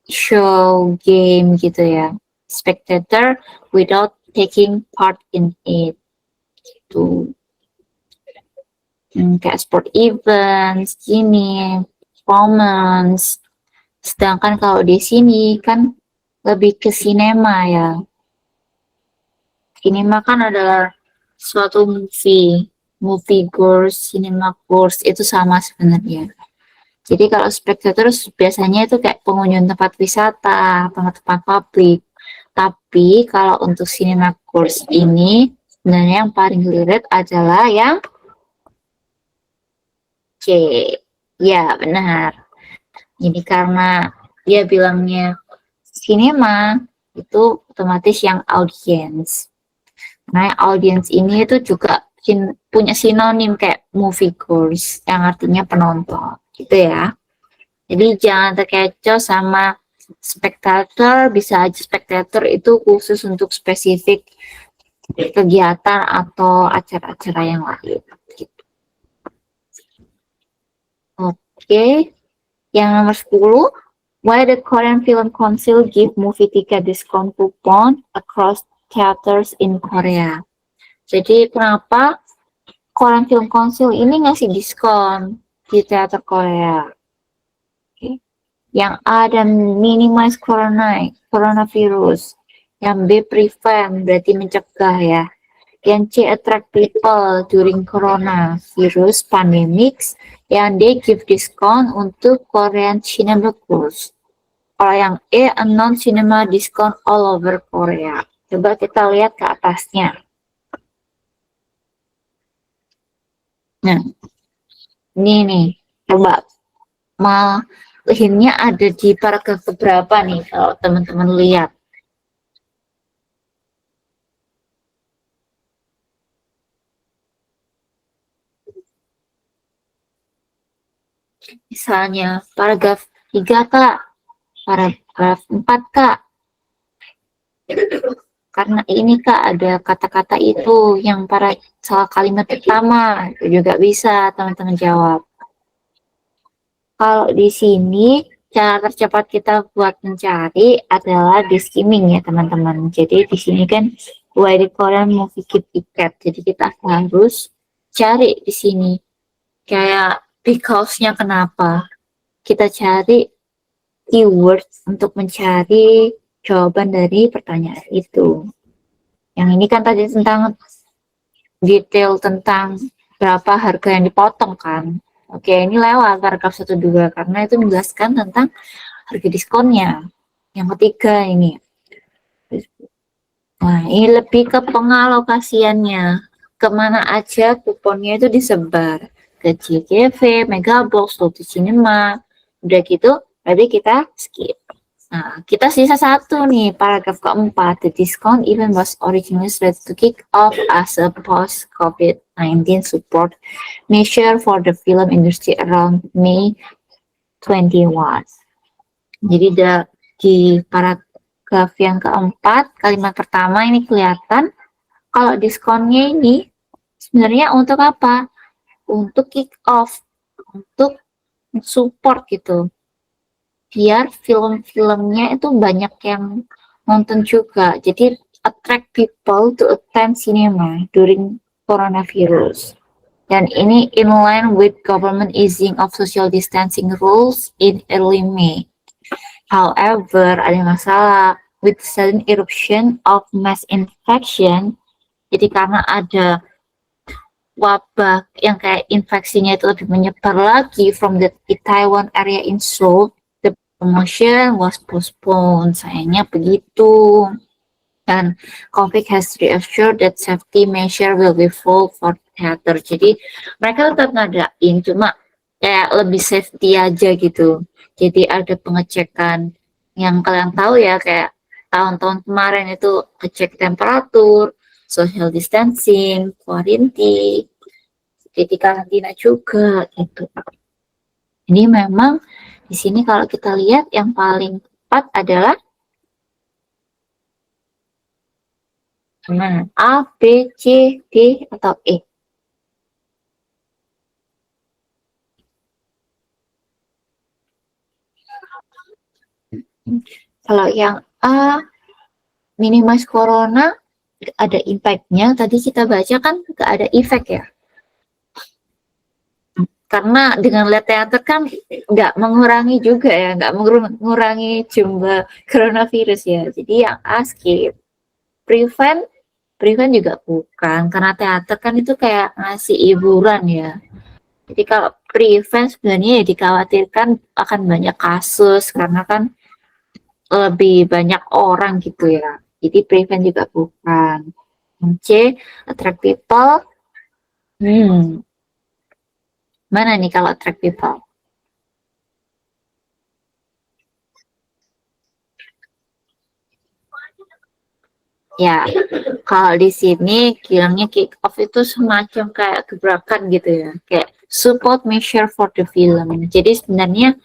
show game gitu ya. Spectator without taking part in it. Tuh. Kayak sport events, gini, performance. Sedangkan kalau di sini kan lebih ke sinema ya. Sinema kan adalah suatu movie goers, cinema goers itu sama sebenarnya. Jadi kalau spectators biasanya itu kayak pengunjung tempat wisata, tempat-tempat publik. Tapi kalau untuk cinema goers ini sebenarnya yang paling relate adalah yang C. Ya, benar. Jadi karena dia bilangnya sinema itu otomatis yang audience. Nah, audience ini itu juga punya sinonim kayak moviegoers yang artinya penonton, gitu ya. Jadi jangan terkecoh sama spectator, bisa aja spectator itu khusus untuk spesifik kegiatan atau acara-acara yang lain. Gitu. Oke, yang nomor 10, why the Korean Film Council give movie ticket discount coupon across theaters in Korea. Jadi kenapa Korean Film Council ini ngasih diskon di teater Korea? Okay. Yang A dan minimize coronavirus. Yang B prevent berarti mencegah ya. Yang C attract people during coronavirus pandemics. Yang D give discount untuk Korean cinema goers. Kalau yang E non cinema discount all over Korea. Coba kita lihat ke atasnya. Nah, ini nih, coba hintnya ada di paragraf beberapa nih kalau teman-teman lihat. Misalnya paragraf 3 Kak, paragraf 4 Kak. Karena ini Kak ada kata-kata itu yang salah kalimat pertama, itu juga bisa teman-teman jawab. Kalau di sini cara tercepat kita buat mencari adalah di skimming ya teman-teman. Jadi di sini kan why the Korean movie keep ticket. Jadi kita harus cari di sini kayak because-nya kenapa. Kita cari keyword untuk mencari jawaban dari pertanyaan itu. Yang ini kan tadi tentang detail tentang berapa harga yang dipotong kan. Oke, ini lewat paragraf 1-2 karena itu menjelaskan tentang harga diskonnya. Yang ketiga ini. Nah, ini lebih ke pengalokasiannya. Kemana aja kuponnya itu disebar. Ke JGV, Megabox, Lotus Cinema. Udah gitu, berarti kita skip. Nah, kita sisa satu nih, paragraf keempat. The discount event was originally slated to kick off as a post-COVID-19 support measure for the film industry around May 21. Jadi di paragraf yang keempat, kalimat pertama ini kelihatan kalau diskonnya ini sebenarnya untuk apa? Untuk kick off, untuk support gitu. Biar film-filmnya itu banyak yang nonton juga. Jadi attract people to attend cinema during coronavirus. Dan ini in line with government easing of social distancing rules in early May. However, ada masalah with sudden eruption of mass infection. Jadi karena ada wabah yang kayak infeksinya itu lebih menyebar lagi from the Taiwan area in Seoul, promotion was postponed. Sayangnya begitu. Dan Covic has reassured that safety measure will be full for theater. Jadi mereka tetap ngadain, cuma kayak lebih safety aja gitu. Jadi ada pengecekan yang kalian tahu ya, kayak tahun-tahun kemarin itu ngecek temperatur, social distancing, quarantine, jadi karantina juga gitu. Ini memang di sini kalau kita lihat yang paling tepat adalah mana? A, B, C, D, atau E? Kalau yang A, minimize corona, ada impact-nya. Tadi kita baca kan gak ada efek ya. Karena dengan lihat teater kan nggak mengurangi juga ya, nggak mengurangi jumlah coronavirus ya. Jadi yang A skip. Prevent, prevent juga bukan. Karena teater kan itu kayak ngasih hiburan ya. Jadi kalau prevent sebenarnya ya dikhawatirkan akan banyak kasus karena kan lebih banyak orang gitu ya. Jadi prevent juga bukan. Yang C, attract people. Mana nih kalau attract people? Ya, kalau di sini bilangnya kick off itu semacam kayak gebrakan gitu ya, kayak support measure for the film. Jadi sebenarnya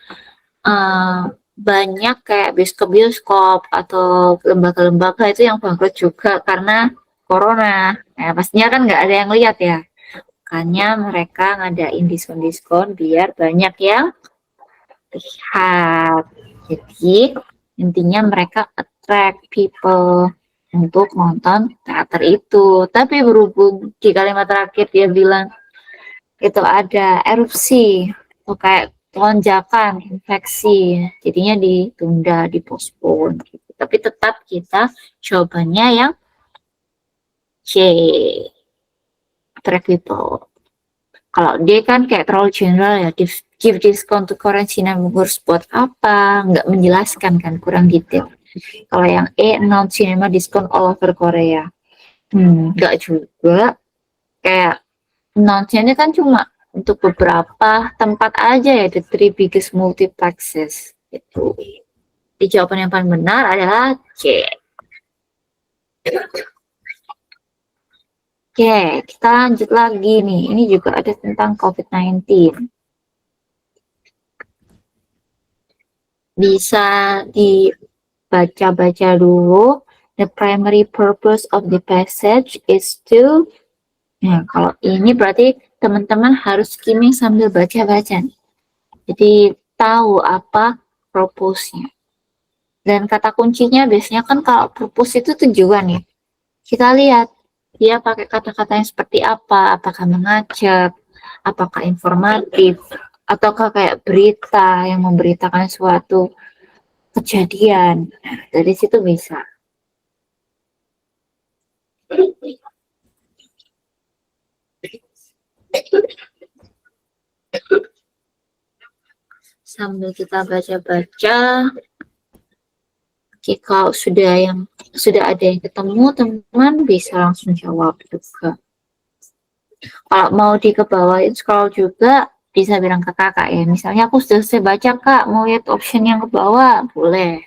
eh, banyak kayak bioskop-bioskop atau lembaga-lembaga itu yang bangkrut juga karena corona. Ya, pastinya kan nggak ada yang lihat ya. Makanya mereka ngadain diskon-diskon biar banyak yang lihat. Jadi intinya mereka attract people untuk nonton teater itu. Tapi berhubung di kalimat terakhir dia bilang itu ada erupsi atau kayak lonjakan infeksi, jadinya ditunda, dipospon gitu. Tapi tetap kita jawabannya yang C, attract people. Kalau D kan kayak terlalu general ya, give discount to Korean cinema buat apa, nggak menjelaskan kan, kurang detail. Kalau yang E, non cinema discount all over Korea. Nggak juga, kayak non-nya kan cuma untuk beberapa tempat aja ya, the three biggest multiplexes itu. Di jawaban yang paling benar adalah C. Oke, kita lanjut lagi nih. Ini juga ada tentang COVID-19. Bisa dibaca-baca dulu. The primary purpose of the passage is to... Nah, kalau ini berarti teman-teman harus skimming sambil baca-baca nih. Jadi tahu apa purpose-nya. Dan kata kuncinya biasanya kan kalau purpose itu tujuan ya. Kita lihat dia pakai kata-kata yang seperti apa, apakah mengajak, apakah informatif, ataukah kayak berita yang memberitakan suatu kejadian. Nah, dari situ bisa. Sambil kita baca-baca, kalau sudah ada yang ketemu, teman bisa langsung jawab juga. Kalau mau dikebawain scroll juga bisa bilang ke kakak ya. Misalnya aku sudah selesai baca kak, mau lihat option yang ke bawah, boleh.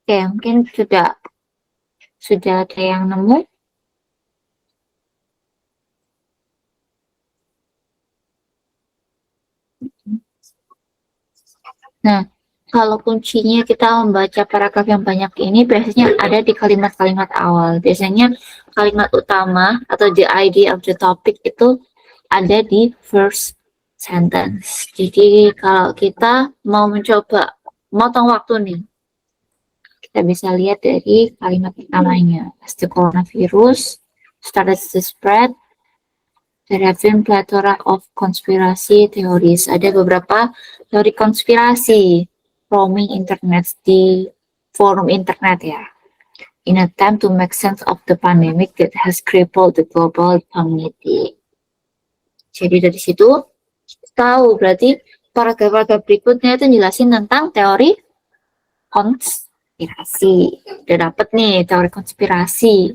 Oke, mungkin sudah ada yang nemu. Nah, kalau kuncinya kita membaca paragraf yang banyak ini biasanya ada di kalimat-kalimat awal. Biasanya kalimat utama atau the idea of the topic itu ada di first sentence. Jadi kalau kita mau mencoba motong waktu nih, kita bisa lihat dari kalimat pertamanya. As the coronavirus started to spread, there have been plethora of conspiracy theories. Ada beberapa teori konspirasi roaming internet di forum internet ya. In a attempt to make sense of the pandemic that has crippled the global community. Jadi dari situ tahu berarti paragraf berikutnya itu jelasin tentang teori konspirasi. Udah dapet nih teori konspirasi.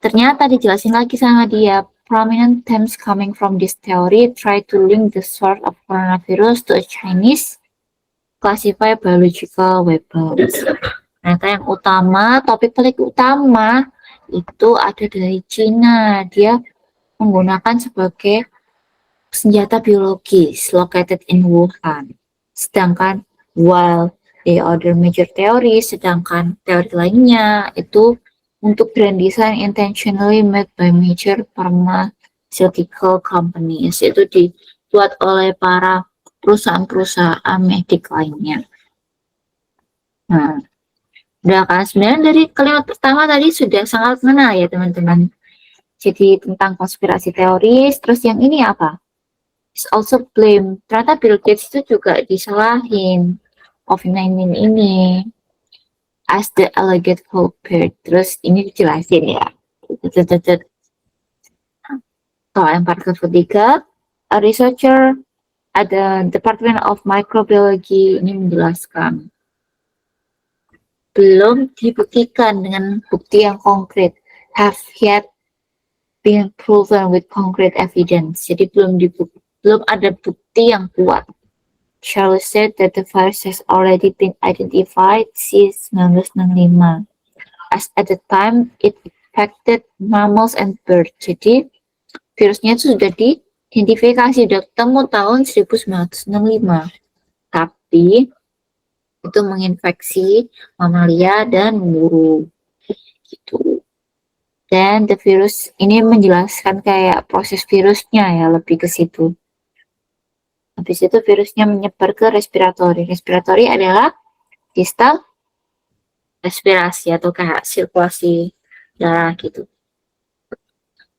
Ternyata dijelasin lagi sama dia. Prominent themes coming from this theory try to link the source of coronavirus to a Chinese classified biological weapons. Ternyata yang utama, topik paling utama itu ada dari Cina. Dia menggunakan sebagai senjata biologis located in Wuhan. Sedangkan while the other major theory, sedangkan teori lainnya itu untuk grand design intentionally made by major pharmaceutical companies, itu dibuat oleh para perusahaan-perusahaan medik lainnya. Nah, udah kan, sebenarnya dari kalimat pertama tadi sudah sangat mengenal ya teman-teman. Jadi tentang konspirasi teoris, terus yang ini apa? It's also blame. Ternyata Bill Gates itu juga disalahin COVID-19 ini as the alleged culprit. Terus ini dijelasin ya. Kalau yang paragraf ketiga, a researcher at the Department of Microbiology ini menjelaskan belum dibuktikan dengan bukti yang konkret, have yet been proven with concrete evidence. Jadi belum ada bukti yang kuat. Charles said that the virus has already been identified since 1965. As at the time it infected mammals and birds. Jadi virusnya itu sudah diidentifikasi, sudah ketemu tahun 1965. Tapi itu menginfeksi mamalia dan burung gitu. Dan the virus ini menjelaskan kayak proses virusnya ya, lebih ke situ. Habis itu virusnya menyebar ke respiratori. Respiratori adalah sistem respirasi atau kayak sirkulasi darah gitu.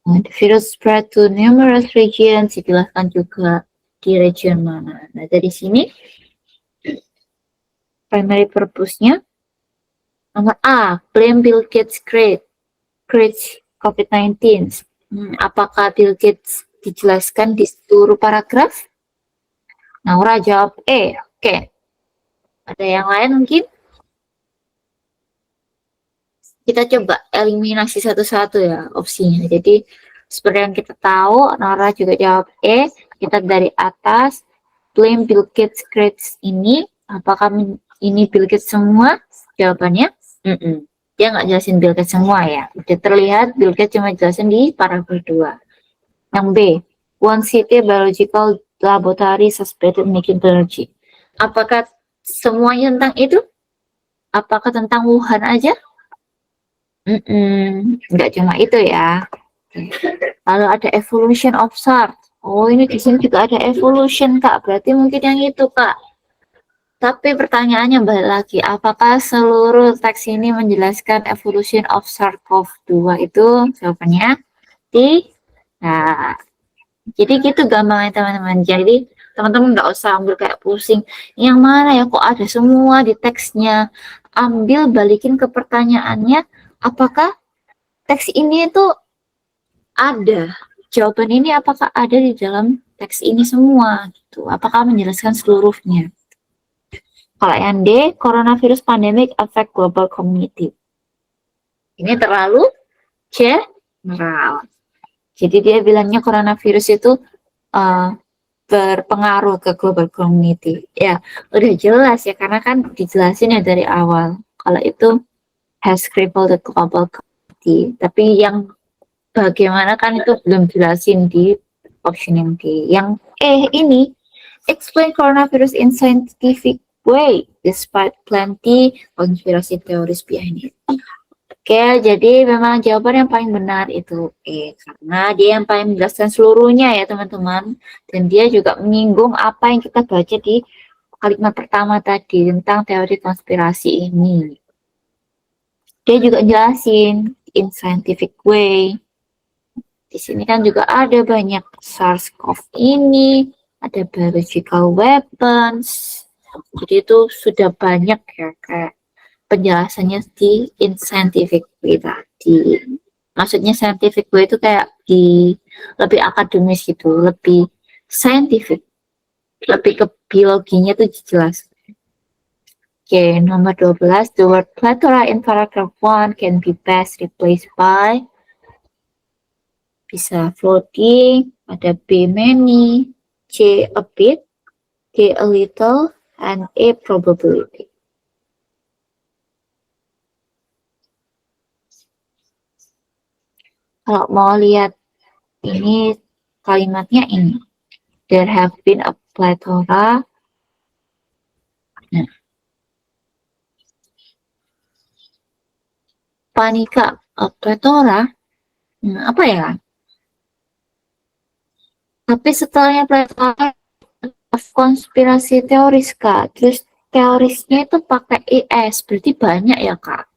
The virus spread to numerous regions, dijelaskan juga di region mana. Nah dari sini primary purpose-nya nomor A, blame Bill Gates create COVID-19. Apakah Bill Gates dijelaskan di seluruh paragraf? Naura jawab E. Oke. Ada yang lain mungkin? Kita coba eliminasi satu-satu ya opsinya. Jadi seperti yang kita tahu, Naura juga jawab E. Kita dari atas, blame Bill Gates create ini. Apakah ini Bill Gates semua? Jawabannya, dia nggak jelasin Bill Gates semua ya. Udah terlihat Bill Gates cuma jelasin di paragraf 2. Yang B, one city biological laboratory suspected making energy. Apakah semuanya tentang itu? Apakah tentang Wuhan aja? Nggak cuma itu ya. Lalu ada evolution of SARS. Oh, ini di sini juga ada evolution, Kak. Berarti mungkin yang itu, Kak. Tapi pertanyaannya balik lagi, apakah seluruh teks ini menjelaskan evolution of SARS-CoV-2 itu? Jawabannya tidak. Jadi gitu gampangnya teman-teman. Jadi teman-teman nggak usah ambil kayak pusing. Yang mana ya kok ada semua di teksnya. Ambil balikin ke pertanyaannya, apakah teks ini itu ada? Jawaban ini apakah ada di dalam teks ini semua? Gitu. Apakah menjelaskan seluruhnya? Kalau yang D, coronavirus pandemic affect global community. Ini terlalu general. Jadi dia bilangnya coronavirus itu berpengaruh ke global community. Ya, udah jelas ya, karena kan dijelasin ya dari awal. Kalau itu has crippled the global community. Tapi yang bagaimana kan itu belum jelasin di option yang D. Yang E ini, explain coronavirus in scientific way, despite plenty konspirasi teoris behind it. Oke, jadi memang jawaban yang paling benar itu E, karena dia yang paling menjelaskan seluruhnya ya teman-teman. Dan dia juga menyinggung apa yang kita baca di kalimat pertama tadi tentang teori konspirasi ini. Dia juga jelasin in scientific way. Di sini kan juga ada banyak SARS-CoV ini, ada biological weapons. Jadi itu sudah banyak ya kayak penjelasannya di in scientific way tadi. Maksudnya scientific way itu kayak di lebih akademis gitu, lebih scientific, lebih ke biologinya tuh jelas. Oke, nomor 12, the word plethora in paragraph 1 can be best replaced by, bisa floating, ada B many, C a bit, D a little, and E probability. Kalau mau lihat ini kalimatnya ini, there have been a plethora. Nah, panika, a plethora, apa ya? Tapi setelahnya plethora of konspirasi teoris, Kak. Terus teorisnya itu pakai IS, berarti banyak ya, Kak?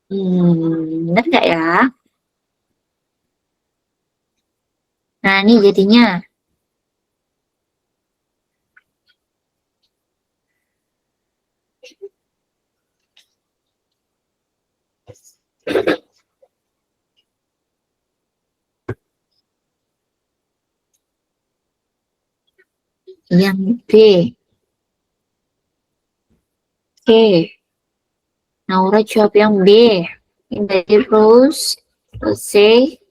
Benar nggak ya? Nah, ini jadinya yang B. Oke, Naura jawab yang B. Dari Rose, Rose.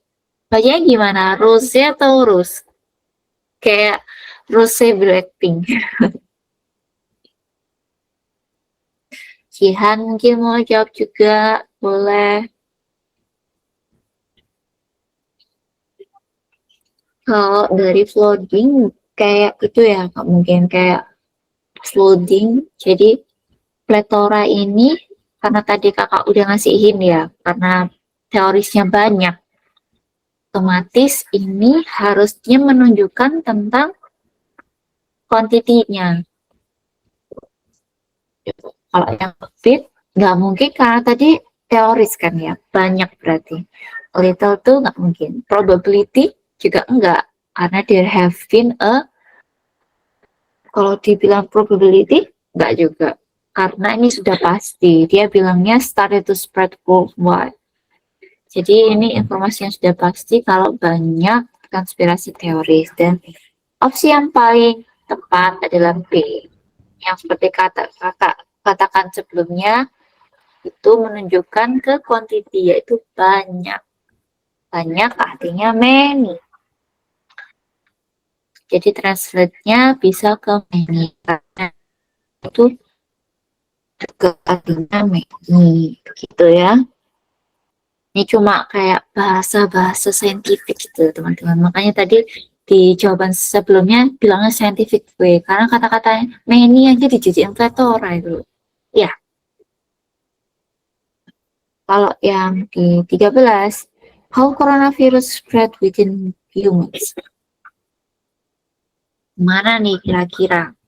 Bacanya gimana? Rose atau Rose? Kayak Rose Blackpink. Jihan mungkin mau jawab juga, boleh. Kalau dari floating kayak itu ya, nggak mungkin kayak floating. Jadi plethora ini karena tadi kakak udah ngasihin ya, karena teorisnya banyak, otomatis ini harusnya menunjukkan tentang kuantitinya. Kalau yang fit nggak mungkin karena tadi teoris kan ya, banyak berarti. Little tuh nggak mungkin. Probability juga enggak, karena there have been a, kalau dibilang probability enggak juga, karena ini sudah pasti. Dia bilangnya started to spread worldwide. Jadi ini informasi yang sudah pasti kalau banyak konspirasi teoris. Dan opsi yang paling tepat adalah B. Yang seperti kata kakak katakan sebelumnya, itu menunjukkan ke quantity, yaitu banyak. Banyak artinya many. Jadi translate-nya bisa ke many, karena itu juga artinya many, begitu ya. Ini cuma kayak bahasa-bahasa saintifik gitu, teman-teman. Makanya tadi di jawaban sebelumnya bilangnya scientific way, karena kata-katanya many aja dijadikan plethora itu. Ya, kalau yang di 13, how coronavirus spread within humans? Mana nih kira-kira?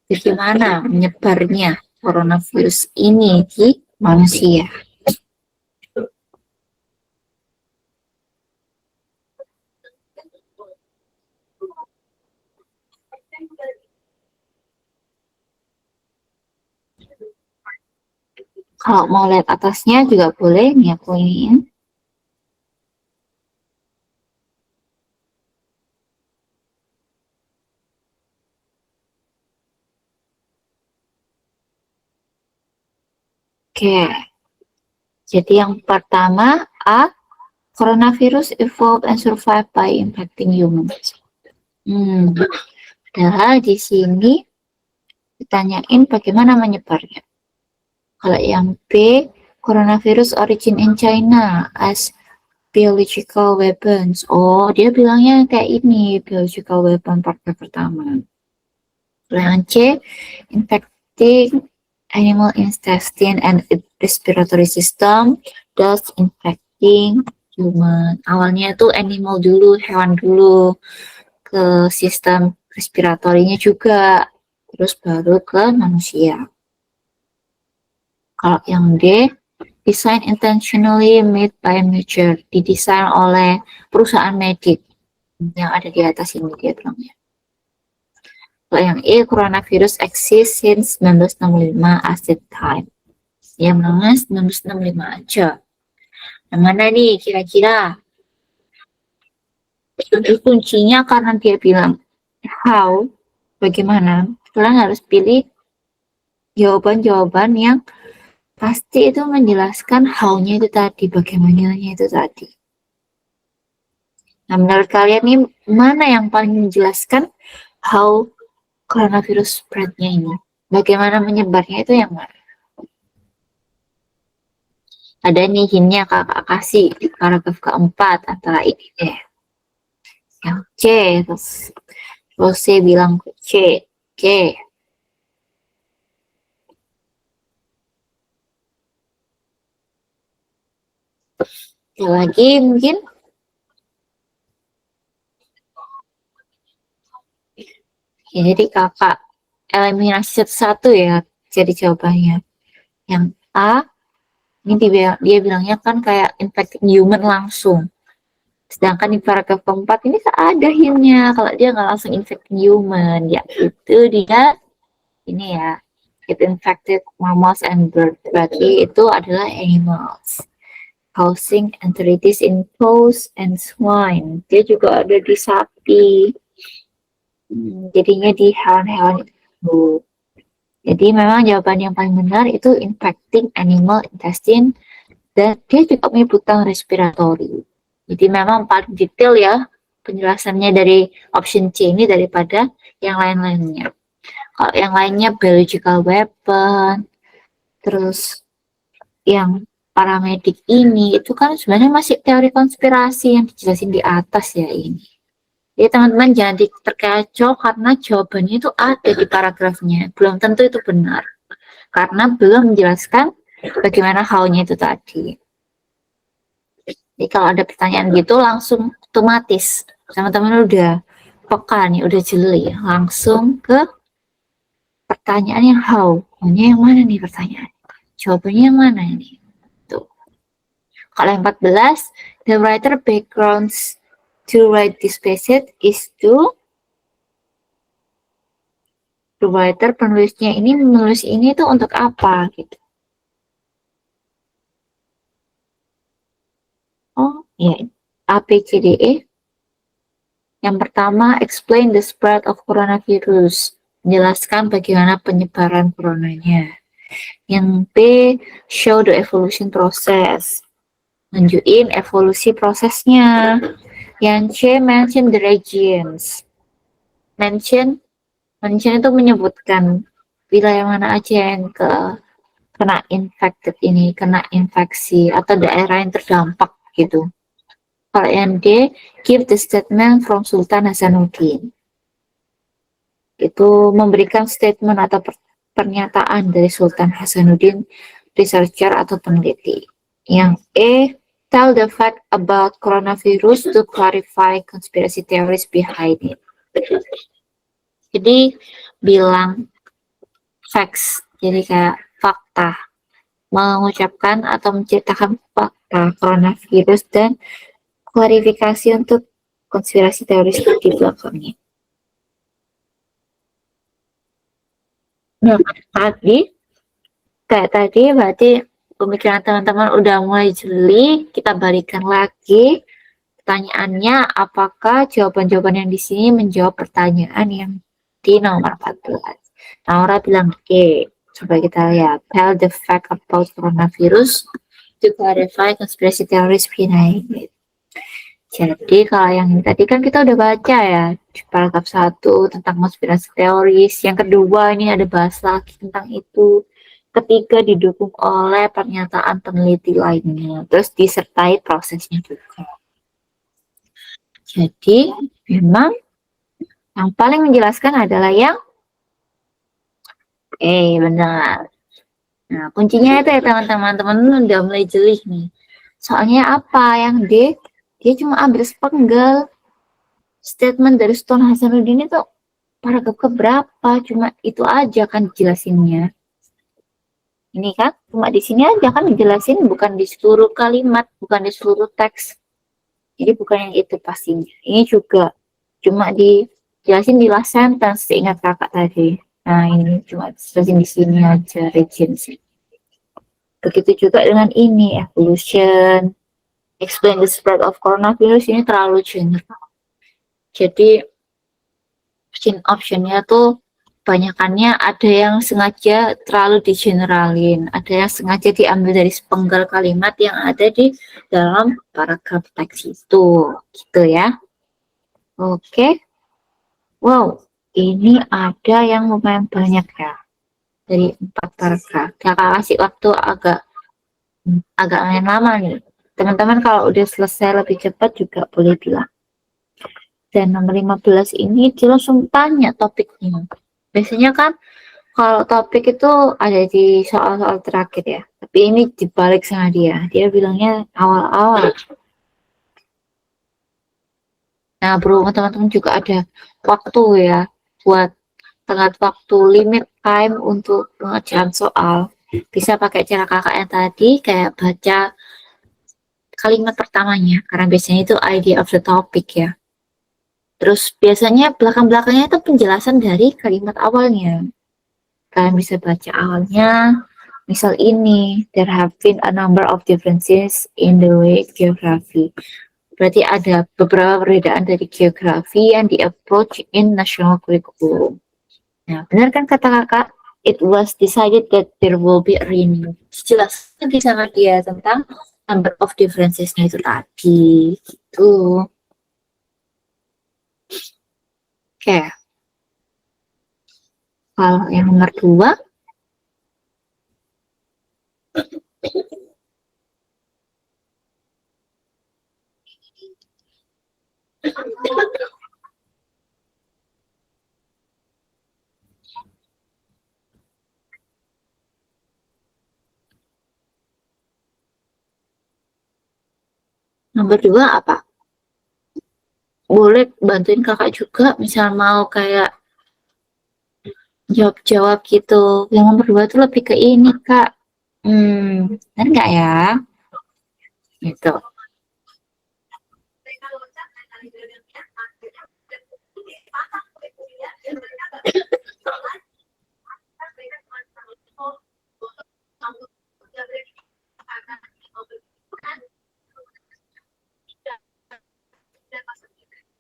Bagaimana menyebarnya coronavirus ini di manusia? Kalau mau lihat atasnya juga boleh nih aku iniin. Oke, jadi yang pertama A, coronavirus evolved and survived by infecting humans. Padahal di sini ditanyain bagaimana menyebarnya. Kalau yang B, coronavirus origin in China as biological weapons. Oh, dia bilangnya kayak ini, biological weapon part pertama. Yang C, infecting animal intestine and respiratory system, thus infecting human. Awalnya itu animal dulu, hewan dulu, ke sistem respiratorinya juga, terus baru ke manusia. Kalau yang D, design intentionally made by nature, didesain oleh perusahaan medik yang ada di atas ini dia bilangnya. Kalau yang E, coronavirus exists since 1965 as the time. Yang mana 1965 aja. Yang mana nih kira-kira? Kuncinya karena dia bilang how, bagaimana, kalian harus pilih jawaban-jawaban yang pasti itu menjelaskan how-nya itu tadi, bagaimananya itu tadi. Nah, menurut kalian nih, mana yang paling menjelaskan how coronavirus spread-nya ini? Bagaimana menyebarnya itu yang mana? Ada nih hintnya kakak kasih di paragraf keempat antara ini deh. Yang C, terus C bilang C. Oke. Ada lagi mungkin? Ya, jadi kakak eliminasi satu-satu ya jadi jawabannya. Yang A, ini dia bilangnya kan kayak infected human langsung. Sedangkan di paragraf keempat ini ada hintnya kalau dia nggak langsung infected human, ya itu dia ini ya, it infected mammals and birds. Berarti itu adalah animals. Causing enteritis in cows and swine. Dia juga ada di sapi. Jadinya di hewan-hewan itu. Jadi memang jawaban yang paling benar itu infecting animal intestine, dan dia juga menyebutkan respiratory. Jadi memang paling detail ya penjelasannya dari option C ini daripada yang lain-lainnya. Kalau yang lainnya biological weapon, terus yang paramedik ini itu kan sebenarnya masih teori konspirasi yang dijelasin di atas ya ini. Jadi teman-teman jangan terkecoh karena jawabannya itu ada di paragrafnya. Belum tentu itu benar. Karena belum menjelaskan bagaimana how-nya itu tadi. Jadi kalau ada pertanyaan gitu langsung otomatis. Teman-teman udah peka nih, udah jeli. Langsung ke pertanyaan yang how. How-nya yang mana nih pertanyaan? Jawabannya yang mana ini? Tuh. Kalau yang 14, the writer backgrounds to write this passage is to, the writer penulisnya ini menulis ini tuh untuk apa gitu. Oh ya, A, B, C, D, E. Yang pertama, explain the spread of coronavirus, menjelaskan bagaimana penyebaran coronanya. Yang B, show the evolution process, nunjukin evolusi prosesnya. Yang C, mention the regions, mention itu menyebutkan wilayah mana aja yang kena infected ini, kena infeksi atau daerah yang terdampak gitu. Kalau yang D, give the statement from Sultan Hasanuddin. Itu memberikan statement atau pernyataan dari Sultan Hasanuddin, researcher atau peneliti. Yang E, tell the fact about coronavirus to clarify conspiracy theories behind it. Jadi bilang facts, jadi kayak fakta, mengucapkan atau menceritakan fakta coronavirus dan klarifikasi untuk konspirasi teoris di belakangnya. Nah, kayak tadi berarti pemikiran teman-teman udah mulai jeli. Kita balikan lagi pertanyaannya, apakah jawaban-jawaban yang di sini menjawab pertanyaan yang di nomor 14. Naura bilang oke. Coba kita lihat. Tell the fact about coronavirus to clarify conspiracy theories behind it. Jadi kalau yang tadi kan kita udah baca ya di paragraf 1 tentang konspirasi teoris, yang kedua ini ada bahas lagi tentang itu, ketiga didukung oleh pernyataan peneliti lainnya, terus disertai prosesnya juga. Jadi memang yang paling menjelaskan adalah yang benar. Nah kuncinya itu ya teman-teman udah mulai jeli nih. Soalnya apa yang D? Dia cuma ambil sepenggal statement dari Sultan Hasanuddin itu paragraf keberapa, cuma itu aja kan jelasinnya. Ini kan cuma di sini aja kan dijelasin, bukan di seluruh kalimat, bukan di seluruh teks. Jadi bukan yang itu pastinya. Ini juga cuma di jelasin di last sentence, ingat kakak tadi. Nah, ini cuma jelasin di sini aja, regency. Begitu juga dengan ini, evolution, explain the spread of coronavirus, ini terlalu general. Jadi, optionnya tuh banyakannya ada yang sengaja terlalu digeneralin, ada yang sengaja diambil dari sepenggal kalimat yang ada di dalam paragraf teks itu, gitu ya. Oke. Wow, ini ada yang lumayan banyak ya, dari 4 paragraf. Kakak kasih waktu agak lumayan lama nih. Teman-teman kalau udah selesai lebih cepat juga boleh bilang. Dan nomor 15 ini dia langsung tanya topiknya. Biasanya kan kalau topik itu ada di soal-soal terakhir ya. Tapi ini dibalik sama dia. Dia bilangnya awal-awal. Nah, bro, teman-teman juga ada waktu ya buat tenggat waktu limit time untuk pengerjaan soal. Bisa pakai cara kakak yang tadi, kayak baca kalimat pertamanya, karena biasanya itu idea of the topic ya. Terus biasanya belakang-belakangnya itu penjelasan dari kalimat awalnya. Kalian bisa baca awalnya, misal ini, there have been a number of differences in the way geography. Berarti ada beberapa perbedaan dari geografi yang di-approach in national curriculum. Nah, benar kan kata kakak? It was decided that there will be a renewal. Jelaskan di sana dia tentang number of differences-nya itu tadi. Gitu. Oke. Kalau yang nomor 2, apa? Boleh bantuin kakak juga, misal mau kayak jawab-jawab gitu. Yang nomor 2 tuh lebih ke ini, Kak. Benar nggak ya? Gitu.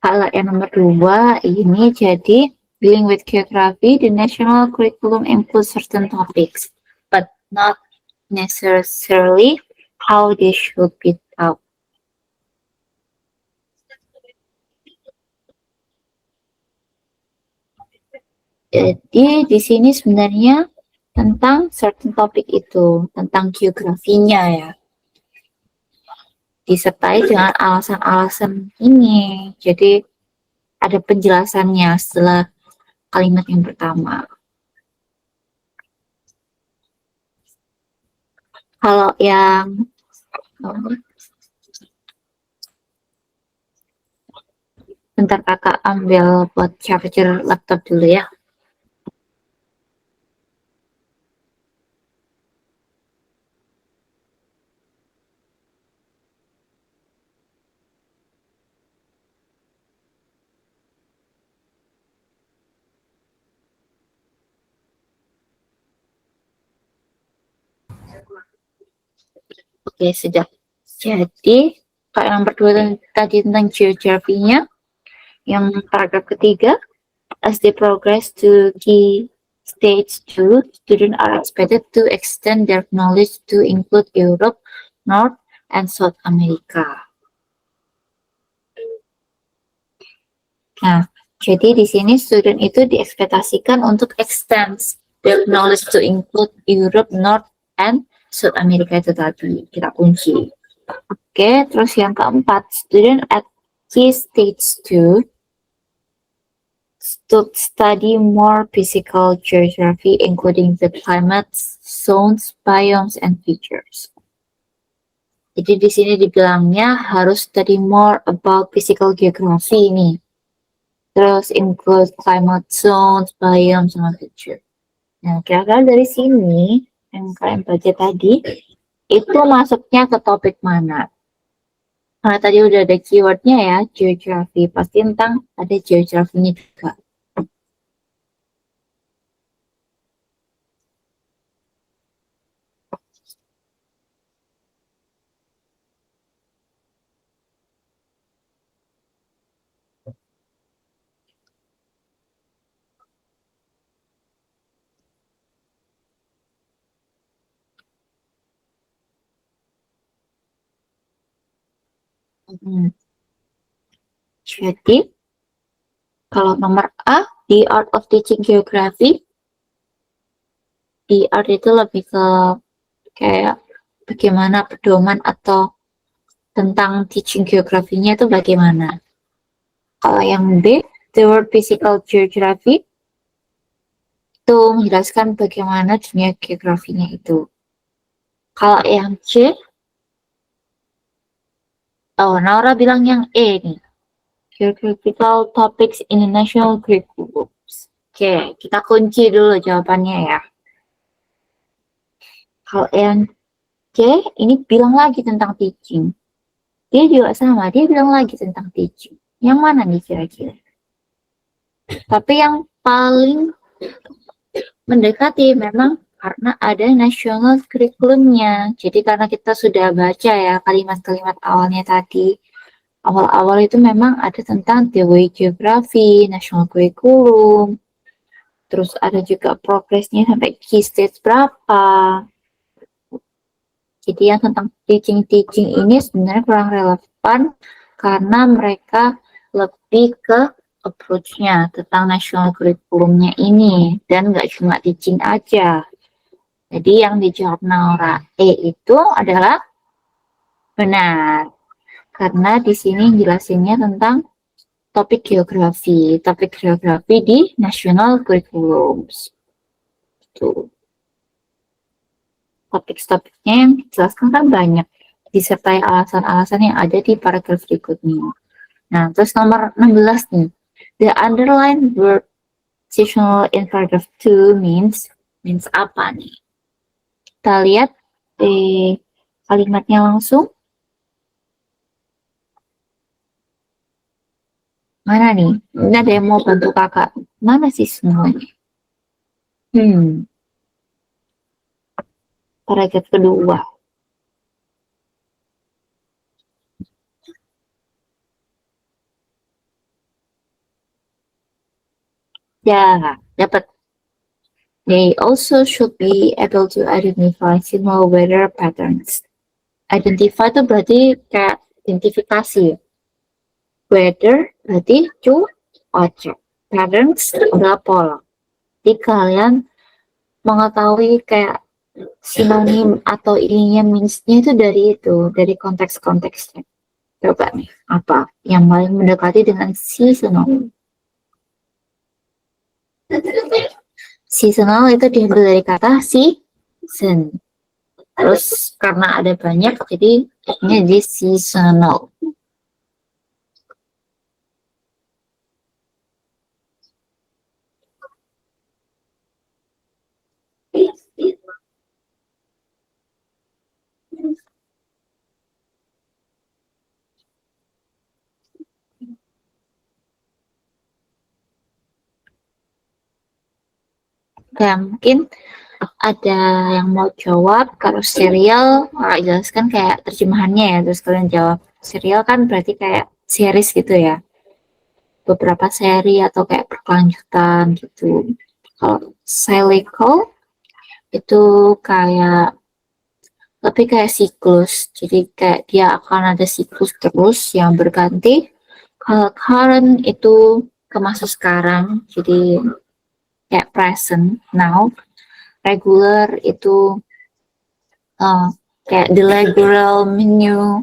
Kalau yang nomor 2 ini jadi dealing with geography, the national curriculum includes certain topics, but not necessarily how they should be taught. Jadi di sini sebenarnya tentang certain topic itu, tentang geografinya ya. Disertai dengan alasan-alasan ini. Jadi ada penjelasannya setelah kalimat yang pertama. Kalau yang bentar kakak ambil buat charger laptop dulu ya. Oke, sudah. Jadi, kalau yang nomor 2 tadi tentang geografinya, yang paragraf ketiga, as they progress to key stage 2, students are expected to extend their knowledge to include Europe, North, and South America. Nah, jadi di sini student itu diekspektasikan untuk extend their knowledge to include Europe, North, and South America itu tadi kita kunci. Oke, terus yang keempat, student at key stage 2 study more physical geography including the climates, zones, biomes, and features. Jadi di sini dibilangnya harus study more about physical geography ini. Terus include climate zones, biomes, sama feature. Nah, kira-kira dari sini yang kalian baca tadi itu masuknya ke topik mana? Karena tadi udah ada keywordnya ya, geography. Pasti tentang ada geografinya juga. Hmm. Jadi, kalau nomor A, The Art of Teaching Geography, di art itu lebih ke kayak bagaimana pedoman atau tentang teaching geografinya itu bagaimana. Kalau yang B, The World Physical Geography, itu menjelaskan bagaimana dunia geografinya itu. Kalau yang C, oh Naura bilang yang E nih, Geographical Topics in the National Curriculum. Oke, kita kunci dulu jawabannya ya. Kalau yang C, ini bilang lagi tentang teaching. Dia juga sama, dia bilang lagi tentang teaching. Yang mana nih kira-kira? Tapi yang paling mendekati memang karena ada national curriculumnya. Jadi karena kita sudah baca ya kalimat-kalimat awalnya tadi. Awal-awal itu memang ada tentang teori geografi, national curriculum, terus ada juga progresnya sampai key stage berapa. Jadi yang tentang teaching ini sebenarnya kurang relevan karena mereka lebih ke approach-nya tentang national curriculum-nya ini dan nggak cuma teaching aja. Jadi yang dijawab Naura E itu adalah benar karena di sini jelasinnya tentang topik geografi di national curriculum. Tuh. Topik-topiknya yang dijelaskan kan banyak disertai alasan-alasan yang ada di paragraf berikutnya. Nah, terus nomor 16 nih. The underlined word seasonal in paragraph 2 means apa nih? Kita lihat di kalimatnya langsung. Mana nih? Ini ada yang mau bantu kakak. Mana sih semuanya? Paragraf kedua. Ya, dapat. They also should be able to identify similar weather patterns. Identify itu berarti kayak identifikasi. Weather berarti cuaca. Patterns adalah pola. Jadi kalian mengetahui kayak sinonim atau ininya means-nya itu dari konteks-konteksnya. Coba nih, apa yang paling mendekati dengan seasonal? Seasonal itu diambil dari kata season. Terus karena ada banyak, jadi ini di seasonal. Kayak mungkin ada yang mau jawab kalau serial jelaskan kayak terjemahannya ya, terus kalian jawab. Serial kan berarti kayak series gitu ya, beberapa seri atau kayak berkelanjutan gitu. Kalau cyclical itu kayak lebih kayak siklus, jadi kayak dia akan ada siklus terus yang berganti. Kalau current itu ke masa sekarang, jadi kayak present now. Regular itu kayak the regular menu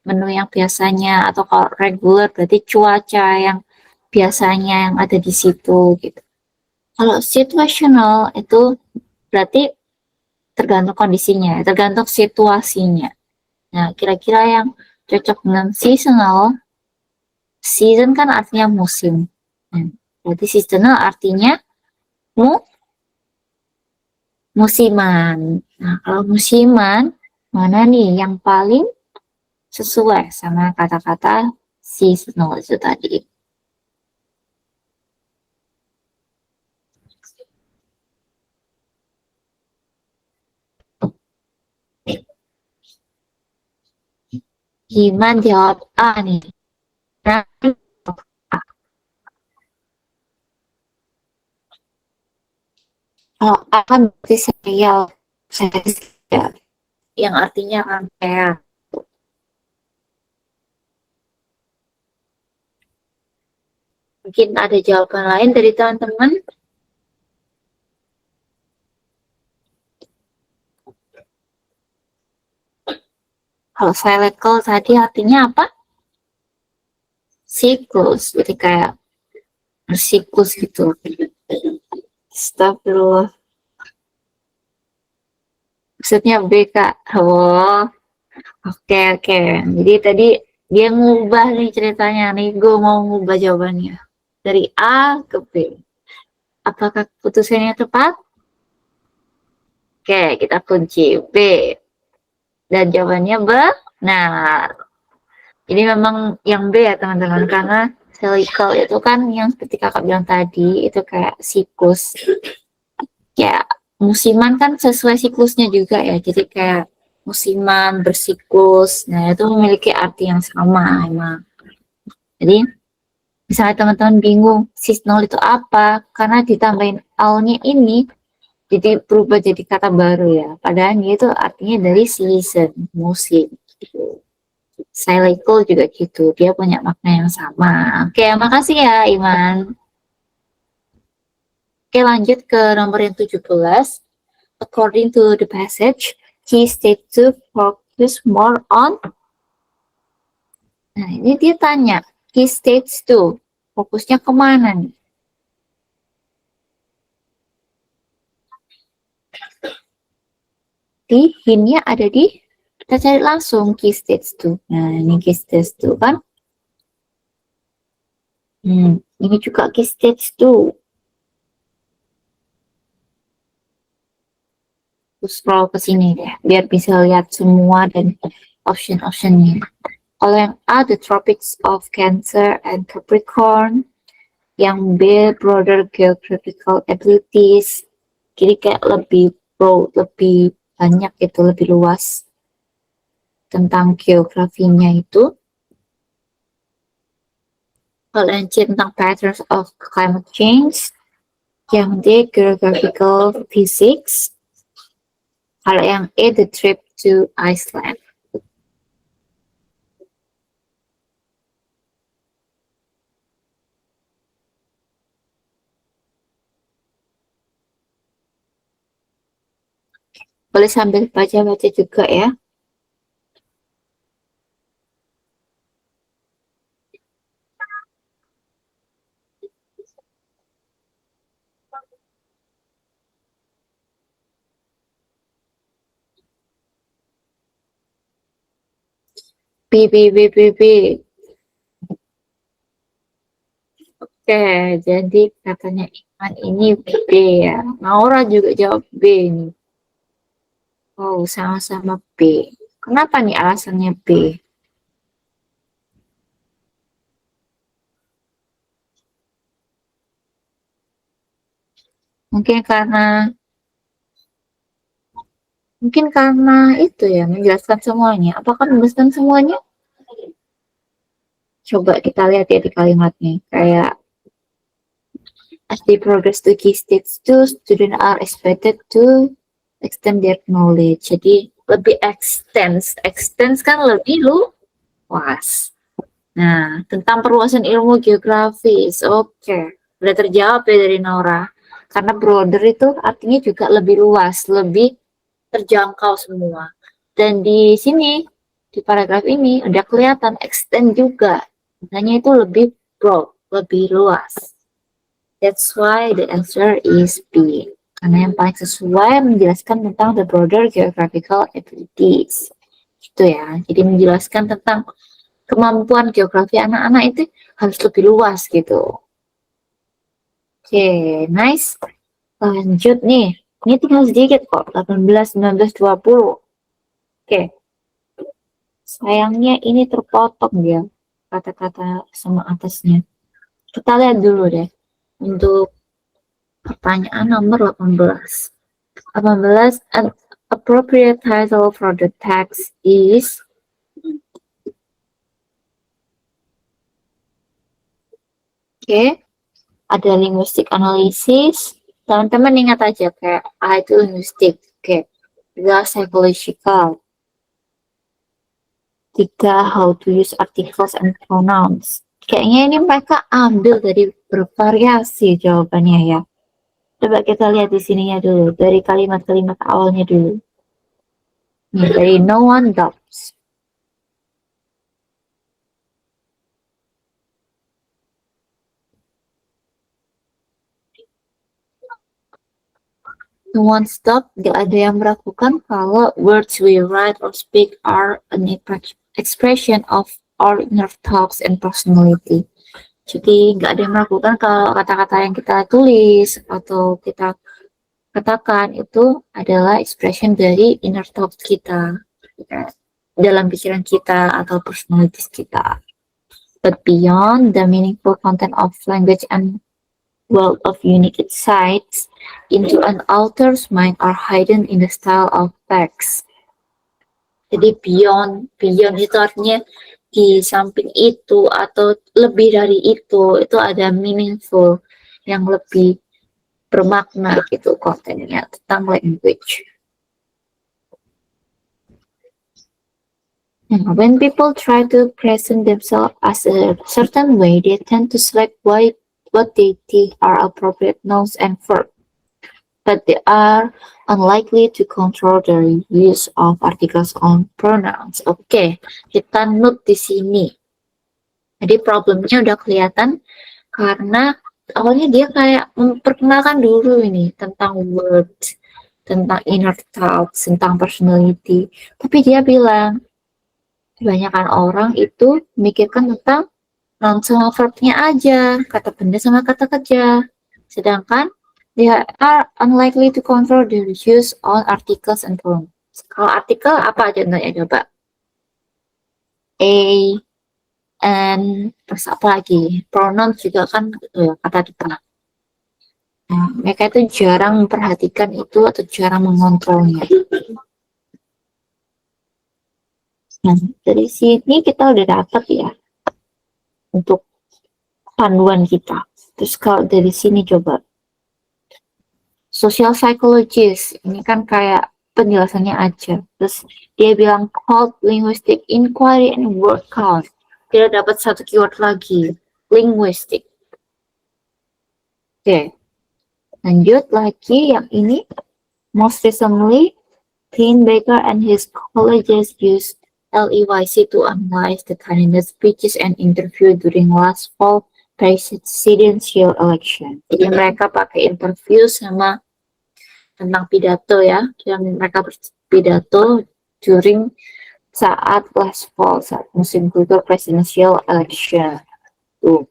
yang biasanya, atau kalau regular berarti cuaca yang biasanya yang ada di situ gitu. Kalau situational itu berarti tergantung kondisinya, tergantung situasinya. Nah, kira-kira yang cocok dengan seasonal, season kan artinya musim. Berarti seasonal artinya musiman. Nah, kalau musiman, mana nih yang paling sesuai sama kata-kata seasonal itu tadi. Iman jawab A nih. Kalau A kan berarti serial, series ya, yang artinya rangkaian. Mungkin ada jawaban lain dari teman-teman? Kalau cycle tadi artinya apa? Siklus, jadi kayak bersiklus gitu. Astagfirullah. Maksudnya B, Kak. Oh, oke. Jadi tadi dia ngubah nih ceritanya. Nih, gue mau ngubah jawabannya. Dari A ke B. Apakah keputusannya tepat? Oke, kita kunci B. Dan jawabannya benar. Jadi memang yang B ya teman-teman. Karena cycle itu kan yang seperti kakak bilang tadi, itu kayak siklus. Ya, musiman kan sesuai siklusnya juga ya. Jadi kayak musiman, bersiklus. Nah, itu memiliki arti yang sama emang. Jadi, misalnya teman-teman bingung, seasonal itu apa? Karena ditambahin al-nya ini, jadi berubah jadi kata baru ya. Padahal dia itu artinya dari season, musim. Gitu. Cycle juga gitu, dia punya makna yang sama. Oke, makasih ya Iman. Oke, lanjut ke nomor yang 17. According to the passage, he stated to focus more on. Nah, ini dia tanya, he states to, fokusnya kemana nih? Di hintnya ada di, kita cari langsung key stage to. Nah, ini key stage to kan? Ini juga key stage to. Terus scroll ke sini deh, biar bisa lihat semua dan option-optionnya. Kalau yang A, the tropics of Cancer and Capricorn. Yang B, broader geographical abilities. Jadi kayak lebih broad, lebih banyak itu, lebih luas tentang geografinya itu. Kalau yang C tentang patterns of climate change. Yang D, geographical physics. Kalau yang E, the trip to Iceland. Boleh sambil baca-baca juga ya. B, B, B, B, B. Oke, jadi katanya Iman ini B ya. Naura juga jawab B nih. Oh, sama-sama B. Kenapa nih alasannya B? Mungkin karena itu ya, menjelaskan semuanya. Apakah menjelaskan semuanya? Coba kita lihat ya di kalimatnya. Kayak as they progress to key stage 2, students are expected to extend their knowledge. Jadi lebih extends kan lebih luas. Nah, tentang perluasan ilmu geografis. Oke, udah terjawab ya dari Nora. Karena broader itu artinya juga lebih luas, lebih terjangkau semua. Dan di sini, di paragraf ini, udah kelihatan extend juga. Makanya itu lebih broad, lebih luas. That's why the answer is B. Karena yang paling sesuai menjelaskan tentang the broader geographical abilities. Gitu ya. Jadi menjelaskan tentang kemampuan geografi anak-anak itu harus lebih luas gitu. Oke, nice. Lanjut nih. Ini tinggal sedikit kok, 18, 19, 20. Oke. Sayangnya ini terpotong dia kata-kata sama atasnya. Kita lihat dulu deh untuk pertanyaan nomor 18. 18, an appropriate title for the text is. Oke, ada linguistic analysis. Teman-teman ingat aja kayak A itu linguistik, oke. Tiga psychological. Tiga how to use articles and pronouns. Kayaknya ini mereka ambil dari bervariasi jawabannya ya. Coba kita lihat di sininya dulu, dari kalimat-kalimat awalnya dulu. Nih, dari no one doubts. No one stop, gak ada yang meragukan kalau words we write or speak are an expression of our inner thoughts and personality. Jadi gak ada yang meragukan kalau kata-kata yang kita tulis atau kita katakan itu adalah expression dari inner thoughts kita, ya, dalam pikiran kita atau personalities kita. But beyond the meaningful content of language and world of unique insights into an author's mind are hidden in the style of text. Jadi beyond itu artinya di samping itu atau lebih dari itu ada meaningful yang lebih bermakna gitu kontennya tentang language. When people try to present themselves as a certain way, they tend to select what they think are appropriate nouns and verbs, but they are unlikely to control the use of articles on pronouns. Oke, kita note di sini. Jadi problemnya udah kelihatan karena awalnya dia kayak memperkenalkan dulu ini tentang words, tentang inner thoughts, tentang personality. Tapi dia bilang, kebanyakan orang itu mikirkan tentang noun sama verb-nya aja, kata benda sama kata kerja. Sedangkan they are unlikely to control the use on articles and pronouns. Kalau artikel apa aja contohnya coba? A, and terus apa lagi? Pronouns juga kan kata kita. Nah, mereka itu jarang memperhatikan itu atau jarang mengontrolnya. Nah, dari sini kita udah dapat ya untuk panduan kita. Terus kalau dari sini coba social psychologist, ini kan kayak penjelasannya aja. Terus dia bilang called linguistic inquiry and word count. Kita dapat satu keyword lagi, linguistic. Oke, lanjut lagi yang ini. Most recently, Clint Baker and his colleagues used LEYC to analyze the candidate speeches and interview during last fall presidential election. Jadi mereka pakai interview sama tentang pidato ya, yang mereka berpidato during saat last fall, saat musim gugur presidential election. Tuh.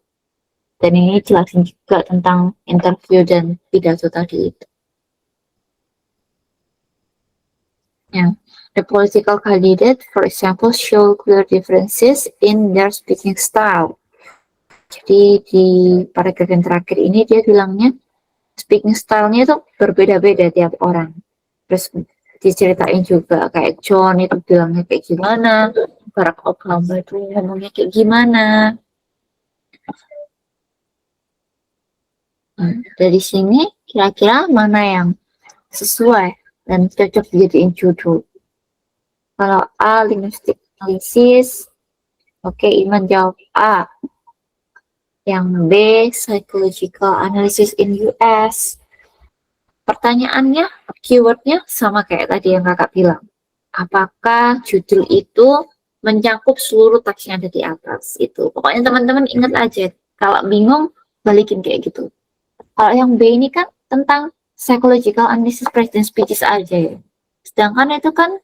Dan ini jelasin juga tentang interview dan pidato tadi itu. Yeah. The political candidate, for example, show clear differences in their speaking style. Jadi di paragraf yang terakhir ini dia bilangnya speaking style-nya itu berbeda-beda tiap orang. Terus diceritain juga kayak John itu bilangnya kayak gimana, Barack Obama itu ngomongnya kayak gimana. Dari sini kira-kira mana yang sesuai dan cocok dijadiin judul. Kalau A, linguistic analysis, oke, Iman jawab A. Yang B, psychological analysis in US. Pertanyaannya, keywordnya sama kayak tadi yang kakak bilang. Apakah judul itu mencakup seluruh teks yang ada di atas? Itu. Pokoknya teman-teman ingat aja, kalau bingung, balikin kayak gitu. Kalau yang B ini kan tentang psychological analysis president speeches aja ya. Sedangkan itu kan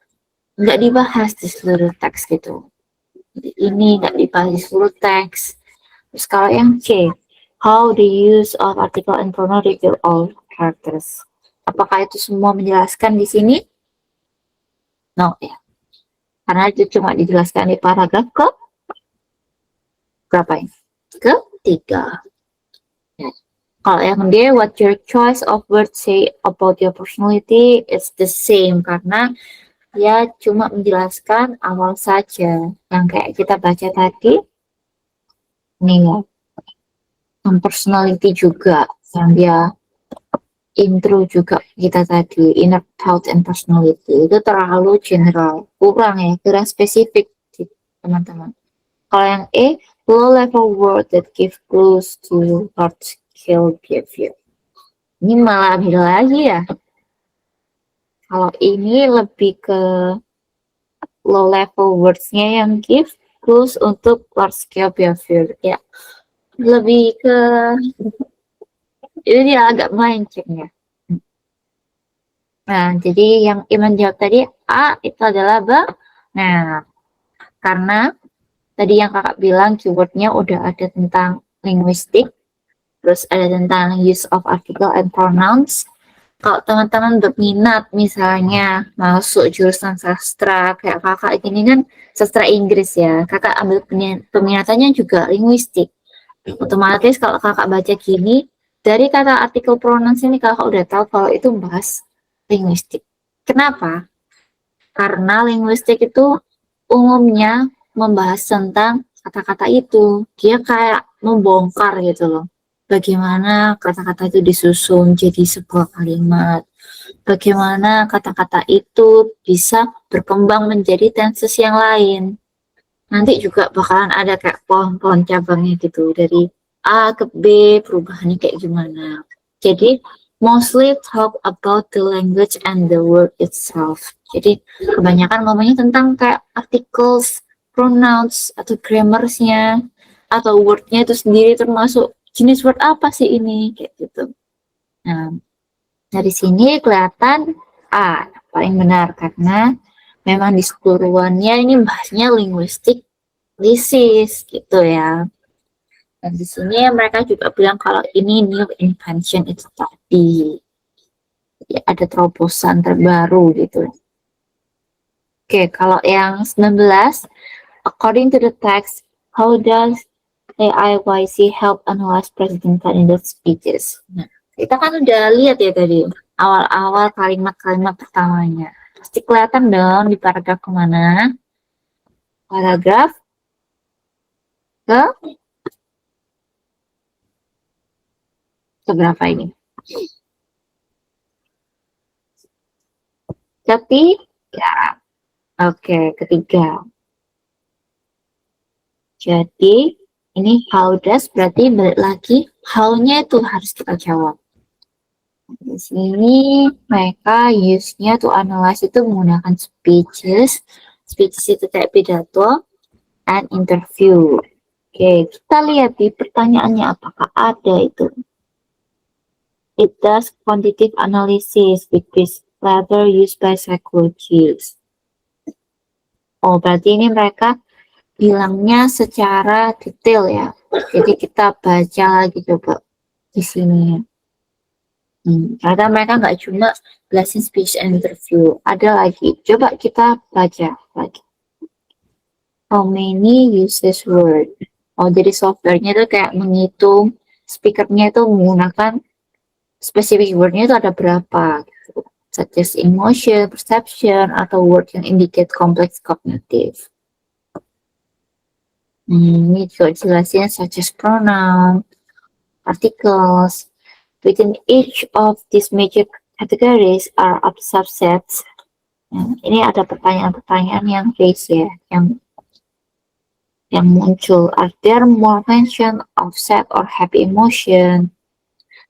nggak dibahas di seluruh teks gitu. Jadi ini nggak dibahas di seluruh teks. Terus kalau yang C, how the use of article and pronoun reveal all characters. Apakah itu semua menjelaskan di sini? No ya. karena itu cuma dijelaskan di paragraf ke berapa ini? Ketiga. Ya. Kalau yang D, what your choice of words say about your personality is the same, karena ya cuma menjelaskan awal saja yang kayak kita baca tadi nih ya, yang personality juga yang dia intro juga kita tadi, inner thought and personality itu terlalu general, kurang ya, kurang spesifik teman-teman. Kalau yang E, low level word that give clues to large scale behavior, ini malah beda lagi ya. Kalau ini lebih ke low level words-nya yang give clues untuk large scale behavior ya, lebih ke itu dia agak melenceng ya. Nah, jadi yang Iman jawab tadi A itu adalah benar. Karena tadi yang kakak bilang keywordnya udah ada tentang linguistik, terus ada tentang use of article and pronouns. Kalau teman-teman berminat misalnya masuk jurusan sastra kayak kakak ini kan sastra Inggris ya, kakak ambil peminatannya juga linguistik. Otomatis kalau kakak baca gini, dari kata artikel pronouns ini kakak udah tahu kalau itu bahas linguistik. Kenapa? Karena linguistik itu umumnya membahas tentang kata-kata itu. Dia kayak membongkar gitu loh. Bagaimana kata-kata itu disusun jadi sebuah kalimat. Bagaimana kata-kata itu bisa berkembang menjadi tenses yang lain. Nanti juga bakalan ada kayak pohon-pohon cabangnya gitu. Dari A ke B perubahannya kayak gimana. Jadi mostly talk about the language and the word itself. Jadi kebanyakan ngomongnya tentang kayak articles, pronouns, atau grammarsnya, atau wordnya itu sendiri termasuk jenis word apa sih ini, kayak gitu. Nah, dari sini kelihatan paling benar karena memang di keseluruhannya ini bahasnya linguistik lisis gitu ya. Dan di sini mereka juga bilang kalau ini new invention itu tadi. Ya, ada terobosan terbaru gitu. Oke, kalau yang 19, according to the text, how does AIYC help analyze president candidate speeches? Nah, kita kan udah lihat ya tadi, awal-awal kalimat-kalimat pertamanya. Pasti kelihatan dong di paragraf kemana? Paragraf ke berapa ini? Ketiga. Oke, ketiga. Jadi, ini how does berarti balik lagi, how-nya itu harus kita jawab. Di sini mereka use-nya to analyze itu menggunakan speeches. Speeches itu kayak pidato and interview. Oke, kita lihat di pertanyaannya apakah ada itu. It does quantitative analysis with this letter used by psychologists. Oh, berarti ini mereka bilangnya secara detail ya. Jadi kita baca lagi coba di sini. Ternyata mereka nggak cuma jelasin speech and interview, ada lagi. Coba kita baca lagi. How many uses word? Oh, jadi softwarenya itu kayak menghitung speakernya itu menggunakan specific wordnya itu ada berapa. Gitu. Such as emotion, perception, atau word yang indicate complex cognitive. Ini juga jelasin such as pronoun, articles. Within each of these major categories are subsets. Ini ada pertanyaan-pertanyaan yang raise ya, yang muncul. Are there more mention of sad or happy emotion?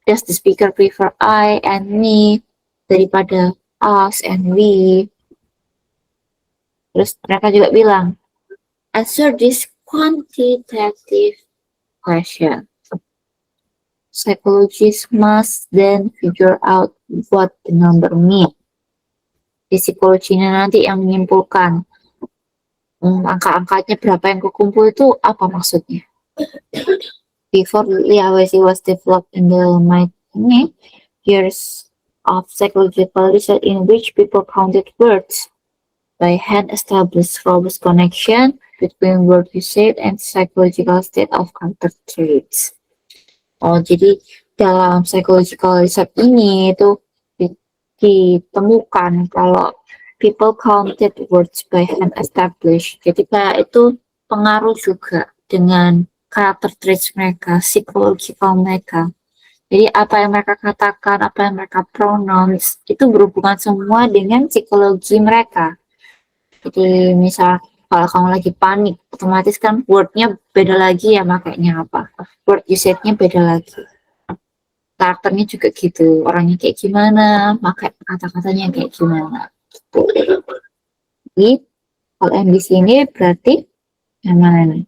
Does the speaker prefer I and me daripada us and we? Terus mereka juga bilang, answer this quantitative question. Psychologists must then figure out what the number mean. Di psikologinya nanti yang menyimpulkan angka-angkanya berapa yang kekumpul itu apa maksudnya. Before AIYC was developed in the many years of psychological research in which people counted words. by hand established robust connection between word usage and psychological state of character traits. Oh, jadi dalam psychological research ini itu ditemukan kalau people counted words by hand established. Jadi kayak itu pengaruh juga dengan karakter traits mereka, psychological mereka. Jadi apa yang mereka katakan, apa yang mereka pronounce, itu berhubungan semua dengan psikologi mereka. Jadi misal kalau kamu lagi panik, otomatis kan wordnya beda lagi ya, makanya apa? Word usage-nya beda lagi. Karakternya juga gitu, orangnya kayak gimana, maka kata-katanya kayak gimana. Gitu. Jadi kalau yang di sini berarti yang mana nih?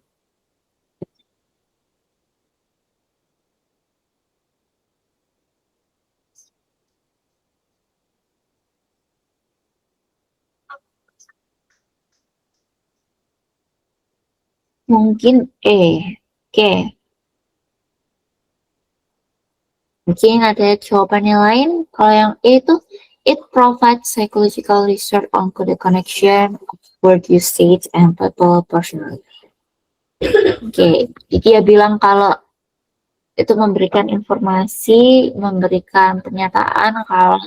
Mungkin E. Oke. Mungkin ada jawaban yang lain. Kalau yang E itu, it provides psychological research on the connection of word usage and people personality. Oke, jadi dia bilang kalau itu memberikan informasi, memberikan pernyataan kalau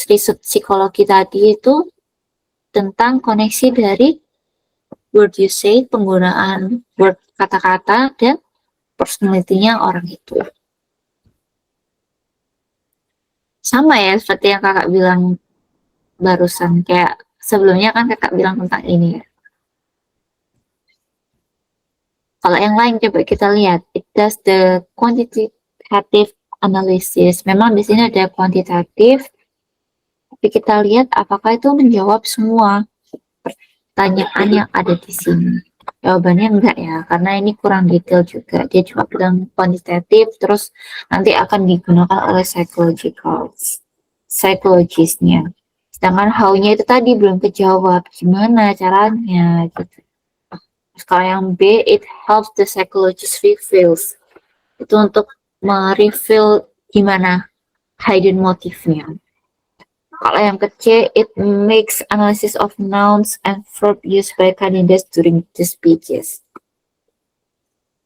riset psikologi tadi itu tentang koneksi dari word usage, penggunaan word kata-kata, dan personality-nya orang itu. Sama ya seperti yang kakak bilang barusan, kayak sebelumnya kan kakak bilang tentang ini ya. Kalau yang lain coba kita lihat, it does the quantitative analysis. Memang di sini ada kuantitatif, tapi kita lihat apakah itu menjawab semua pertanyaan yang ada di sini. Jawabannya enggak ya, karena ini kurang detail juga. Dia cuma bilang kuantitatif, terus nanti akan digunakan oleh psikologisnya. Sedangkan how-nya itu tadi belum kejawab, gimana caranya gitu. Terus kalau yang B, it helps the psychologist reveals. Itu untuk mereveal gimana hidden motifnya. Kalau yang ke C, it makes analysis of nouns and verb used by candidates during the speeches.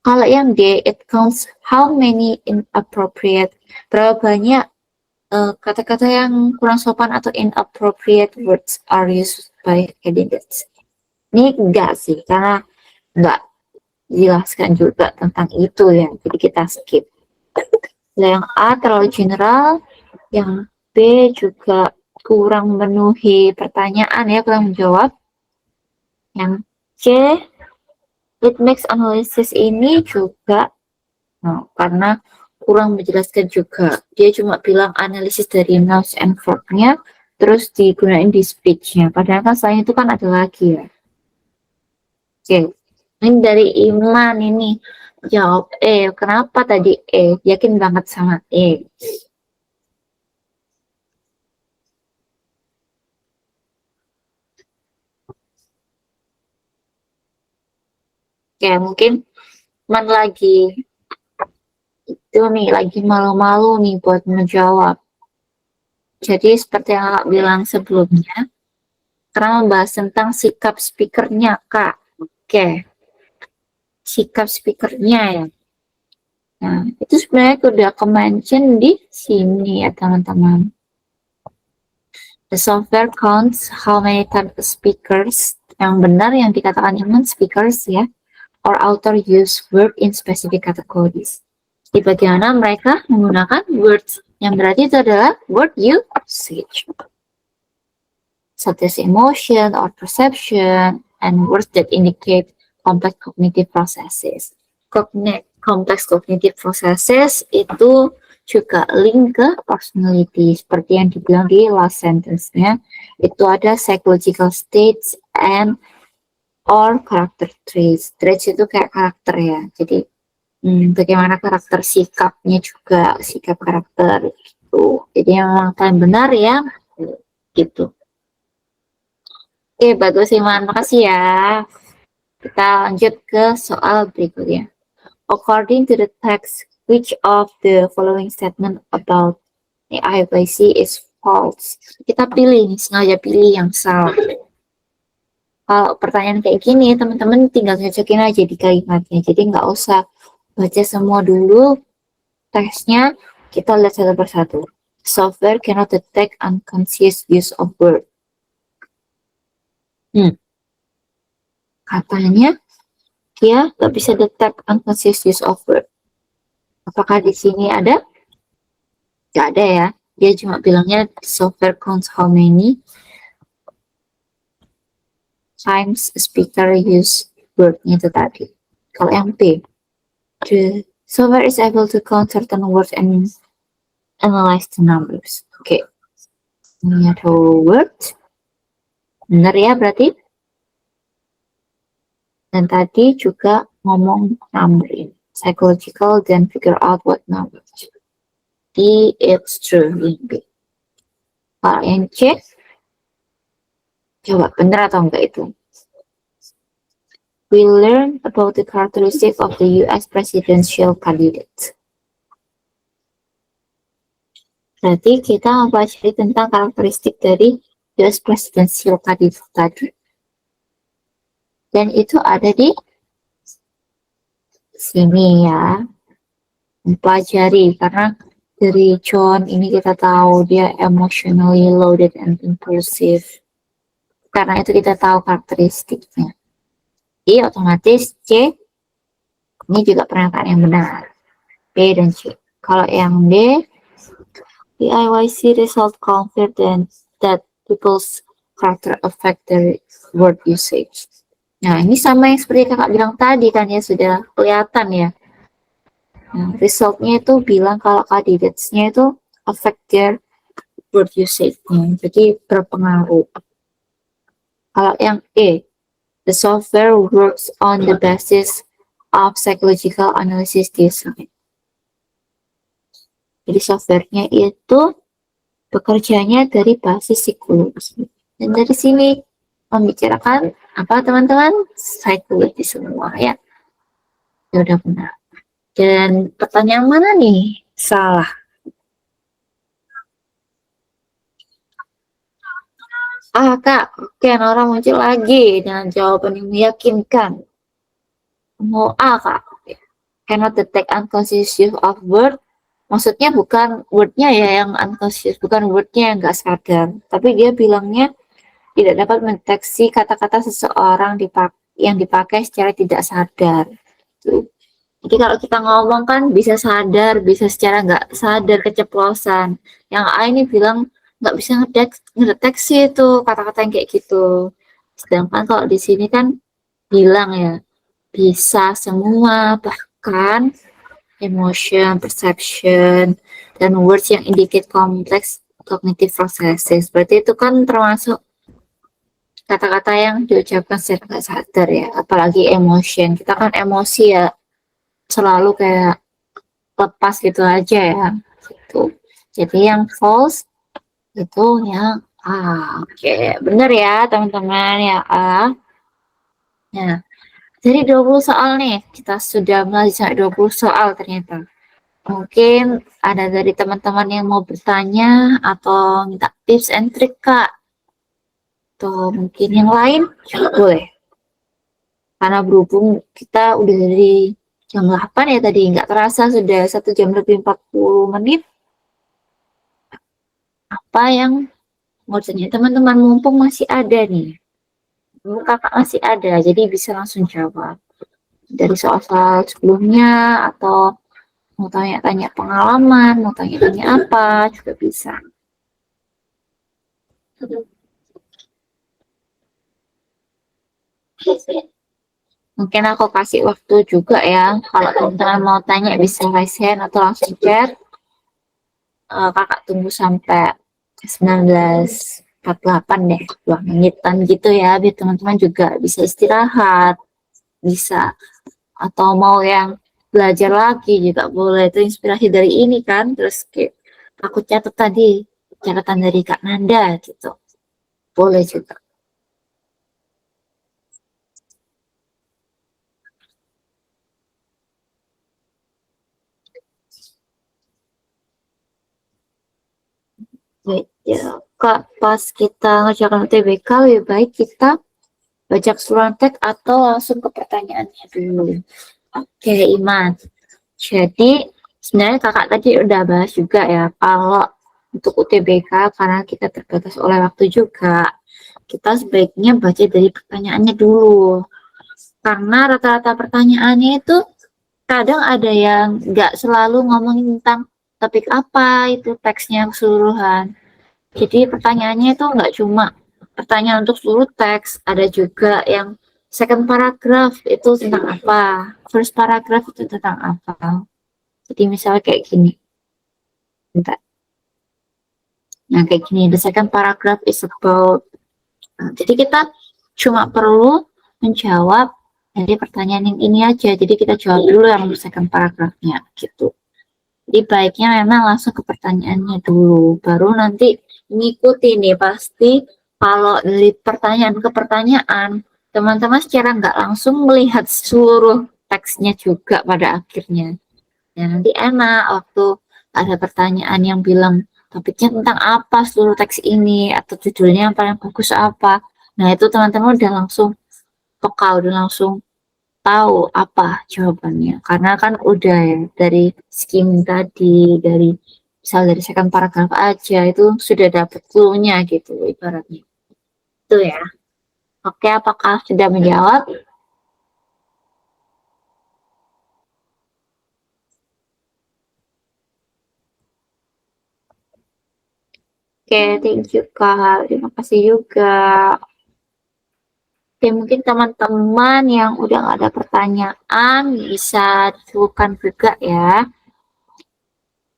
Kalau yang D, it counts how many inappropriate, berapa banyak kata-kata yang kurang sopan atau inappropriate words are used by candidates. Ini enggak sih, karena enggak jelaskan juga tentang itu ya, jadi kita skip. Yang A terlalu general, yang B juga kurang memenuhi pertanyaan ya, kurang menjawab. Yang C, it makes analysis ini juga karena kurang menjelaskan juga. Dia cuma bilang analisis dari nouns and verb-nya, terus digunain di speech-nya. Padahal kan selain itu kan ada lagi ya. Oke. Ini dari Iman ini jawab E. Kenapa tadi E? Yakin banget sama E. Oke, mungkin Iman lagi itu nih, lagi malu-malu nih buat menjawab. Jadi seperti yang Kak bilang sebelumnya, karena membahas tentang sikap speakernya, Kak. Oke. Sikap speakernya ya. Nah, itu sebenarnya udah ke-mention di sini ya, teman-teman. The software counts how many type of speakers, yang benar yang dikatakan human speakers ya, or author use word in specific categories. Di bagaimana mereka menggunakan words, yang berarti itu adalah word usage. Such as emotion or perception, and words that indicate complex cognitive processes. Complex cognitive processes itu juga link ke personality, seperti yang dibilang di last sentence-nya, itu ada psychological states and or character traits. Traits itu kayak karakter ya, jadi bagaimana karakter, sikapnya juga, sikap karakter gitu. Jadi yang paling benar ya gitu. Oke, bagus Iman, makasih ya. Kita lanjut ke soal berikutnya. According to the text, which of the following statement about AIYC is false? Kita pilih nih, sengaja pilih yang salah. Kalau pertanyaan kayak gini, teman-teman tinggal cocokin aja di kalimatnya. Jadi nggak usah baca semua dulu teksnya, kita lihat satu persatu. Software cannot detect unconscious use of word. Katanya dia nggak bisa detect unconscious use of word. Apakah di sini ada? Nggak ada ya. Dia cuma bilangnya software counts how many times a speaker use word-nya itu tadi. Kalau yang B, the software is able to count certain words and analyze the numbers. Oke. Ini ada word. Benar ya berarti? Dan tadi juga ngomong number ini. Psychological, then figure out what number. D, it's true. Yang B. Kalau yang C, coba benar atau enggak itu? We learn about the characteristics of the US presidential candidate. Berarti kita mempelajari tentang karakteristik dari US presidential candidate tadi. Dan itu ada di sini ya. Mempelajari karena dari John ini kita tahu dia emotionally loaded and impulsive. Karena itu kita tahu karakteristiknya. Jadi otomatis C ini juga pernyataan yang benar. B dan C. Kalau yang D, the IYC result confident that people's character affect their word usage. Nah, ini sama yang seperti kakak bilang tadi kan ya, sudah kelihatan ya. Nah, resultnya itu bilang kalau candidates-nya itu affect their word usage-nya, jadi berpengaruh. Kalau yang E, the software works on the basis of psychological analysis design. Jadi softwarenya itu bekerjanya dari basis psikologi. Dan dari sini membicarakan apa teman-teman? Psikologi semua ya. Ya udah benar. Dan pertanyaan mana nih? Salah. Kak, oke, Nora muncul lagi dengan jawaban yang meyakinkan. Mau A, Kak. Cannot detect unconscious use of word. Maksudnya bukan wordnya ya yang unconscious, bukan wordnya yang nggak sadar. Tapi dia bilangnya tidak dapat mendeteksi kata-kata seseorang yang dipakai secara tidak sadar. Tuh. Jadi kalau kita ngomong kan bisa sadar, bisa secara nggak sadar keceplosan. Yang A ini bilang nggak bisa ngedeteksi itu kata-kata yang kayak gitu. Sedangkan kalau di sini kan bilang ya bisa semua, bahkan emotion, perception, dan words yang indicate complex cognitive processes. Berarti itu kan termasuk kata-kata yang diucapkan secara nggak sadar ya, apalagi emotion. Kita kan emosi ya selalu kayak lepas gitu aja ya gitu. Jadi yang false itu yang A. Oke, bener ya teman-teman ya A. Nah, dari 20 soal nih, kita sudah mulai sampai 20 soal ternyata. Mungkin ada dari teman-teman yang mau bertanya atau minta tips and trick Kak. Atau mungkin yang lain juga boleh. Karena berhubung kita udah dari jam 8 ya tadi, nggak terasa sudah 1 jam lebih 40 menit. Apa yang mau tanya teman-teman, mumpung masih ada nih. Mumpung kakak masih ada, jadi bisa langsung jawab. Dari soal-soal sebelumnya, atau mau tanya-tanya pengalaman, mau tanya-tanya apa, juga bisa. Mungkin aku kasih waktu juga ya, kalau teman-teman mau tanya bisa raise hand atau langsung chat. Kakak tunggu sampai 19.48 deh, 2 menitan gitu ya, biar teman-teman juga bisa istirahat, bisa. Atau mau yang belajar lagi juga boleh, itu inspirasi dari ini kan, terus kayak aku catat tadi, catatan dari Kak Nanda gitu, boleh juga. Baik, ya, Kak, pas kita ngerjakan UTBK lebih baik kita baca keseluruhan teks atau langsung ke pertanyaannya dulu? Oke, Iman. Jadi sebenarnya kakak tadi udah bahas juga ya, kalau untuk UTBK karena kita terbatas oleh waktu juga, kita sebaiknya baca dari pertanyaannya dulu. Karena rata-rata pertanyaannya itu kadang ada yang nggak selalu ngomongin tentang topik apa itu teksnya keseluruhan. Jadi pertanyaannya itu nggak cuma pertanyaan untuk seluruh teks, ada juga yang second paragraph itu tentang apa, first paragraph itu tentang apa. Jadi misalnya kayak gini, bentar. Nah kayak gini, the second paragraph is about. Nah, jadi kita cuma perlu menjawab dari pertanyaan yang ini aja. Jadi kita jawab dulu yang second paragraphnya gitu. Jadi baiknya memang langsung ke pertanyaannya dulu, baru nanti ngikuti nih pasti kalau dari pertanyaan ke pertanyaan, teman-teman secara nggak langsung melihat seluruh teksnya juga pada akhirnya. Ya, nanti enak waktu ada pertanyaan yang bilang topiknya tentang apa seluruh teks ini atau judulnya yang paling bagus apa. Nah, itu teman-teman udah langsung peka, udah langsung tahu apa jawabannya. Karena kan udah ya dari skimming tadi, dari misal dari second paragraph aja itu sudah dapat clue-nya gitu ibaratnya. Itu ya. Oke, apakah sudah menjawab? Oke, thank you Kak. Terima kasih juga. Oke, mungkin teman-teman yang udah nggak ada pertanyaan bisa dicukupkan juga ya.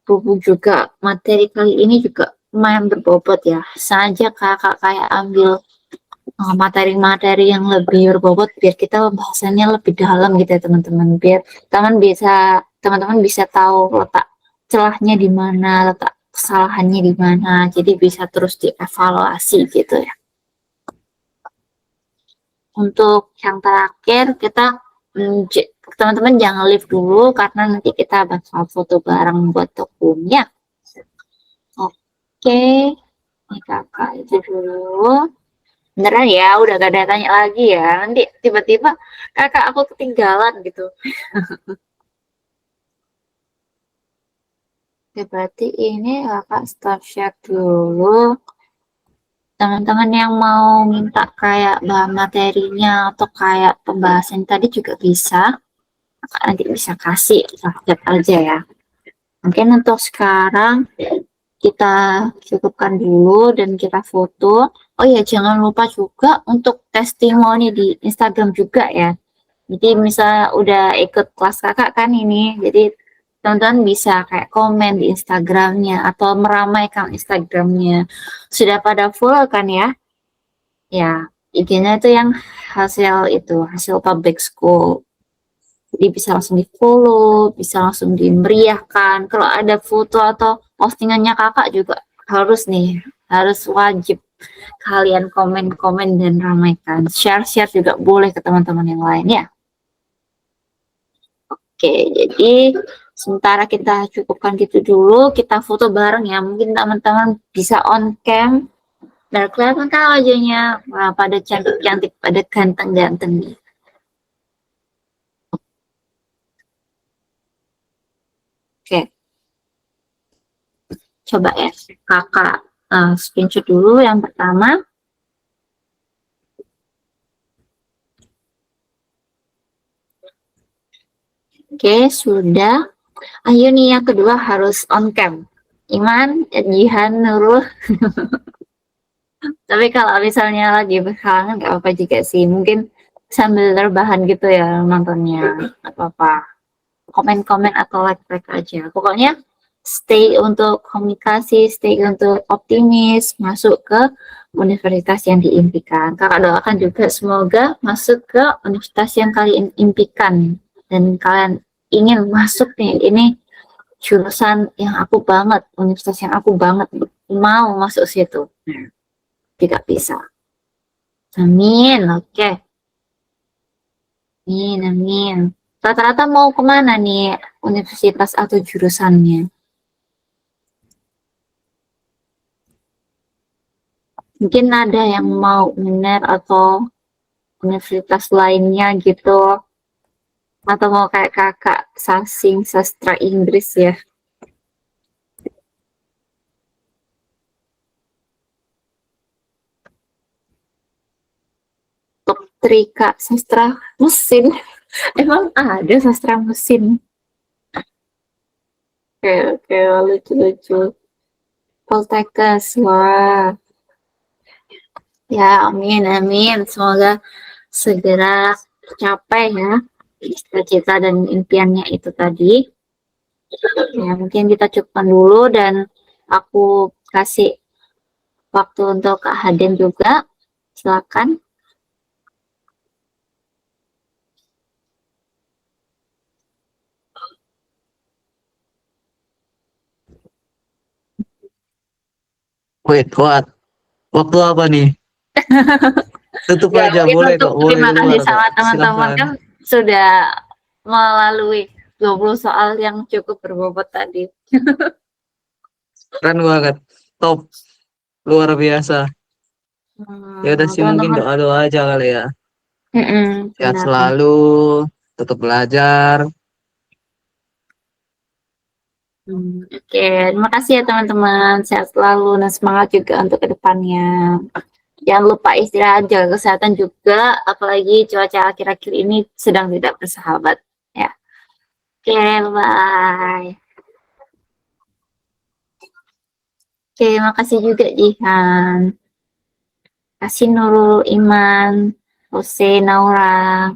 Berhubung juga materi kali ini juga lumayan berbobot ya. Saja kakak kayak ambil materi-materi yang lebih berbobot biar kita pembahasannya lebih dalam gitu ya teman-teman. Biar teman-teman bisa tahu letak celahnya di mana, letak kesalahannya di mana. Jadi bisa terus dievaluasi gitu ya. Untuk yang terakhir kita teman-teman jangan live dulu karena nanti kita bakal foto bareng buat dokumennya. Oke, ini kakak itu dulu. Beneran ya, udah gak ada tanya lagi ya. Nanti tiba-tiba kakak aku ketinggalan gitu. Oke, berarti ini kakak stop share dulu. Teman-teman yang mau minta kayak bahan materinya atau kayak pembahasan tadi juga bisa. Kakak nanti bisa kasih chat aja ya. Mungkin untuk sekarang kita cukupkan dulu dan kita foto. Oh ya, jangan lupa juga untuk testimoni di Instagram juga ya. Jadi misalnya udah ikut kelas kakak kan ini, jadi teman-teman bisa kayak komen di Instagramnya atau meramaikan Instagramnya. Sudah pada full kan ya? Ya, IG-nya itu yang hasil public school. Jadi bisa langsung di follow, bisa langsung dimeriahkan. Kalau ada foto atau postingannya kakak juga harus nih, harus wajib kalian komen-komen dan ramaikan. Share-share juga boleh ke teman-teman yang lain ya. Oke, jadi sementara kita cukupkan gitu dulu, kita foto bareng ya. Mungkin teman-teman bisa on cam, biar kelihatan kan wajahnya. Wah, pada cantik-cantik, pada ganteng-ganteng nih. Oke, coba ya, kakak screenshot dulu yang pertama. Oke, sudah. Ayo nih yang kedua harus on cam. Iman, Jihan, Nurul. Tapi kalau misalnya lagi berhalangan nggak apa-apa juga sih. Mungkin sambil rebahan gitu ya nontonnya. Nggak apa-apa. Komen-komen atau like-like aja. Pokoknya stay untuk komunikasi, stay untuk optimis, masuk ke universitas yang diimpikan. Kakak doakan juga semoga masuk ke universitas yang kalian impikan. Dan kalian ingin masuk nih, ini jurusan yang aku banget, universitas yang aku banget, mau masuk situ. Nah, tidak bisa. Amin, oke. Amin, amin. Rata-rata mau kemana nih universitas atau jurusannya? Mungkin ada yang mau minor atau universitas lainnya gitu. Atau mau kayak kakak sasing sastra Inggris ya. Top 3 kak sastra mesin. Emang ada sastra mesin? Oke, lucu-lucu. Poltekkes, wah. Ya, amin, amin. Semoga segera tercapai ya cita-cita dan impiannya itu tadi. Ya, mungkin kita cukupkan dulu dan aku kasih waktu untuk Kak Haden juga. Silakan. Wait, what? Waktu apa nih? Tutup Ya, aja, mungkin boleh untuk kok, boleh terima kasih keluar kok. sama teman-teman Silahkan. kan sudah melalui 20 soal yang cukup berbobot tadi. Keren banget. Top. Luar biasa. Ya udah sih mungkin Teman-teman, doa-doa aja kali ya. Sehat benar. selalu, tetap belajar. Oke, terima kasih ya teman-teman. Sehat selalu dan semangat juga untuk kedepannya. Jangan lupa istirahat, jaga kesehatan juga, apalagi cuaca akhir-akhir ini sedang tidak bersahabat. Ya, oke, bye. Oke, makasih juga Jihan. Kasih Nurul Iman, Jose Naura.